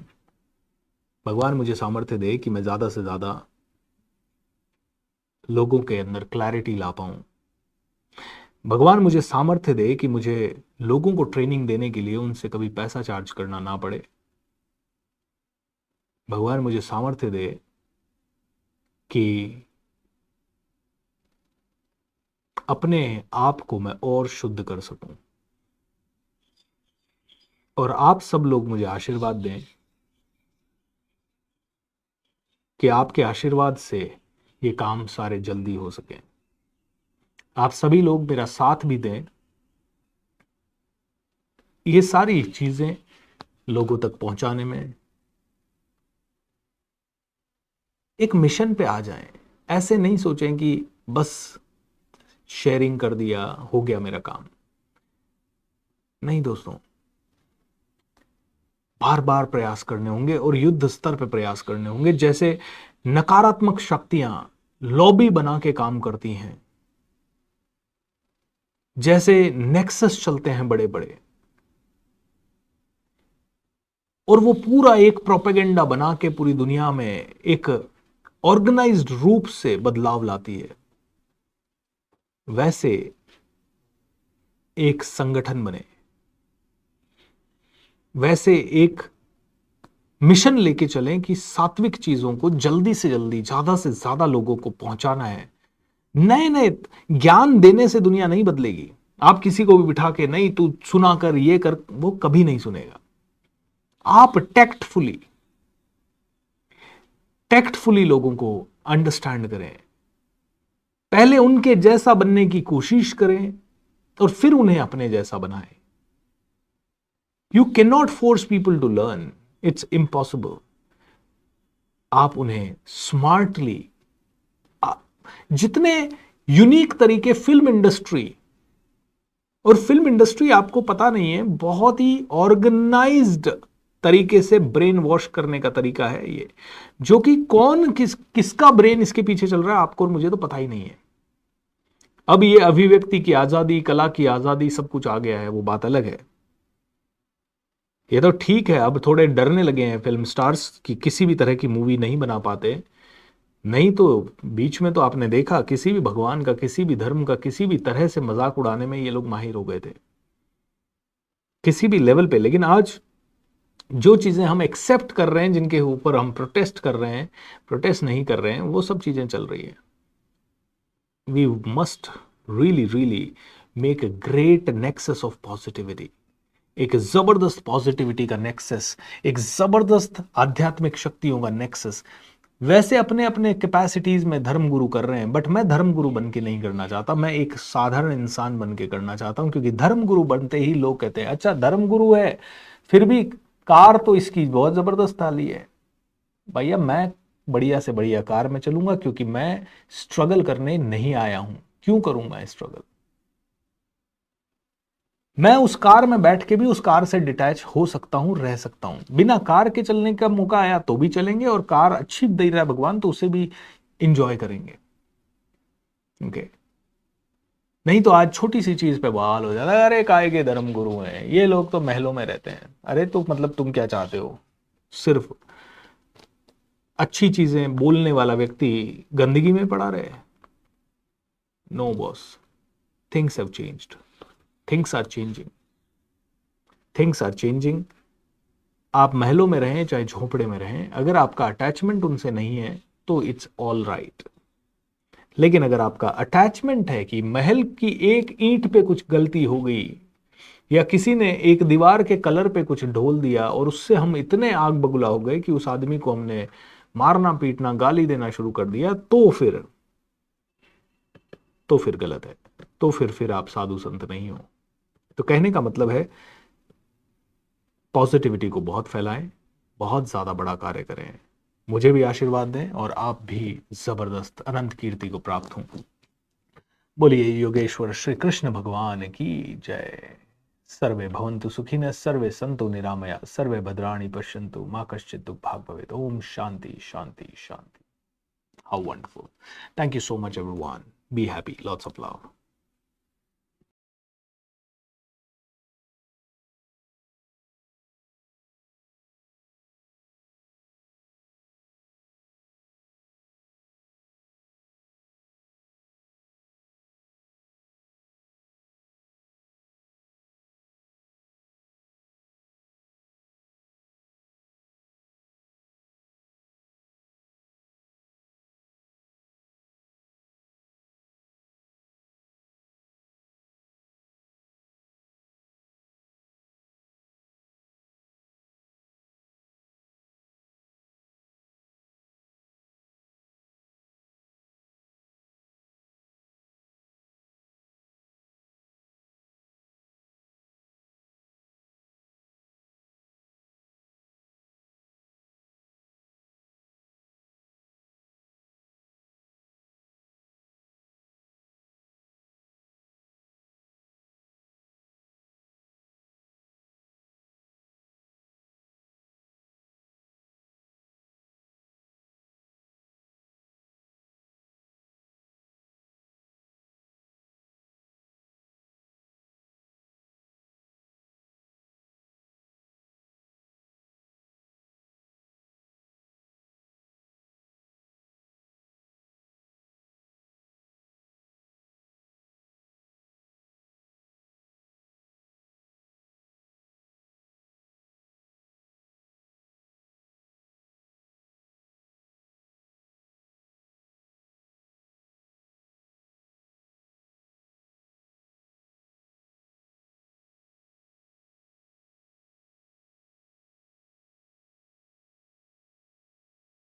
भगवान मुझे सामर्थ्य दे कि मैं ज्यादा से ज्यादा लोगों के अंदर क्लैरिटी ला पाऊं। भगवान मुझे सामर्थ्य दे कि मुझे लोगों को ट्रेनिंग देने के लिए उनसे कभी पैसा चार्ज करना ना पड़े। भगवान मुझे सामर्थ्य दे कि अपने आप को मैं और शुद्ध कर सकूं। और आप सब लोग मुझे आशीर्वाद दें कि आपके आशीर्वाद से ये काम सारे जल्दी हो सके। आप सभी लोग मेरा साथ भी दें, ये सारी चीजें लोगों तक पहुंचाने में। एक मिशन पे आ जाएं। ऐसे नहीं सोचें कि बस शेयरिंग कर दिया, हो गया मेरा काम। नहीं दोस्तों, बार बार प्रयास करने होंगे और युद्ध स्तर पे प्रयास करने होंगे। जैसे नकारात्मक शक्तियां लॉबी बना के काम करती हैं, जैसे नेक्सस चलते हैं बड़े बड़े, और वो पूरा एक प्रोपेगेंडा बना के पूरी दुनिया में एक ऑर्गेनाइज्ड रूप से बदलाव लाती है, वैसे एक संगठन बने, वैसे एक मिशन लेके चलें कि सात्विक चीजों को जल्दी से जल्दी ज्यादा से ज्यादा लोगों को पहुंचाना है। नए नए ज्ञान देने से दुनिया नहीं बदलेगी। आप किसी को भी बिठा के नहीं तू सुना कर ये कर, वो कभी नहीं सुनेगा। आप टेक्टफुली लोगों को अंडरस्टैंड करें, पहले उनके जैसा बनने की कोशिश करें और फिर उन्हें अपने जैसा बनाएं। You can not force people to learn, it's impossible. आप उन्हें स्मार्टली, जितने यूनिक तरीके फिल्म इंडस्ट्री, और फिल्म इंडस्ट्री आपको पता नहीं है, बहुत ही ऑर्गेनाइज्ड तरीके से ब्रेन वॉश करने का तरीका है ये, जो कि कौन किसका ब्रेन इसके पीछे चल रहा है आपको और मुझे तो पता ही नहीं है। अब ये अभिव्यक्ति की आजादी, कला की आजादी, सब कुछ आ गया है, वो बात अलग है। ये तो ठीक है, अब थोड़े डरने लगे हैं फिल्म स्टार्स कि किसी भी तरह की मूवी नहीं बना पाते। नहीं तो बीच में तो आपने देखा किसी भी भगवान का, किसी भी धर्म का, किसी भी तरह से मजाक उड़ाने में ये लोग माहिर हो गए थे, किसी भी लेवल पे। लेकिन आज जो चीजें हम एक्सेप्ट कर रहे हैं, जिनके ऊपर हम प्रोटेस्ट कर रहे हैं, प्रोटेस्ट नहीं कर रहे हैं, वो सब चीजें चल रही है। We must really really make a great nexus of positivity, एक जबरदस्त पॉजिटिविटी का नेक्सस, एक जबरदस्त आध्यात्मिक शक्तियों का नेक्सस। वैसे अपने अपने कैपेसिटीज में धर्मगुरु कर रहे हैं, बट मैं धर्मगुरु बन के नहीं करना चाहता। मैं एक साधारण इंसान बन के करना चाहता हूं, क्योंकि धर्मगुरु बनते ही लोग कहते हैं अच्छा धर्मगुरु है, फिर भी कार तो इसकी बहुत जबरदस्त थाली है। भैया मैं बढ़िया से बढ़िया कार में चलूंगा, क्योंकि मैं स्ट्रगल करने नहीं आया हूं। क्यों करूं मैं स्ट्रगल? मैं उस कार में बैठ के भी उस कार से डिटैच हो सकता हूं, रह सकता हूं। बिना कार के चलने का मौका आया तो भी चलेंगे, और कार अच्छी दे रहा है भगवान तो उसे भी इंजॉय करेंगे। ओके, नहीं तो आज छोटी सी चीज पे बवाल हो जाता है, अरे काय के धर्म गुरु हैं ये लोग, तो महलों में रहते हैं। अरे तो मतलब तुम क्या चाहते हो? सिर्फ अच्छी चीजें बोलने वाला व्यक्ति गंदगी में पड़ा रहे? No boss, things have changed, things are changing, things are changing. आप महलों में रहें चाहे झोपड़े में रहें, अगर आपका अटैचमेंट उनसे नहीं है तो इट्स ऑल राइट। लेकिन अगर आपका अटैचमेंट है कि महल की एक ईंट पे कुछ गलती हो गई, या किसी ने एक दीवार के कलर पे कुछ ढोल दिया और उससे हम इतने आग बबूला हो गए कि उस आदमी को हमने मारना पीटना गाली देना शुरू कर दिया, तो फिर गलत है। तो फिर आप साधु संत नहीं हो। तो कहने का मतलब है पॉजिटिविटी को बहुत फैलाएं, बहुत ज्यादा बड़ा कार्य करें। मुझे भी आशीर्वाद दें और आप भी जबरदस्त अनंत कीर्ति को प्राप्त हों। बोलिए योगेश्वर श्री कृष्ण भगवान की जय। सर्वे भवन्तु सुखिनः, सर्वे सन्तु निरामया, सर्वे भद्राणि पश्यन्तु, मा कश्चित् दुःख भाग् भवेत्। ओम शांति शांति शांति। How wonderful. Thank you so much everyone. Be happy, lots of love.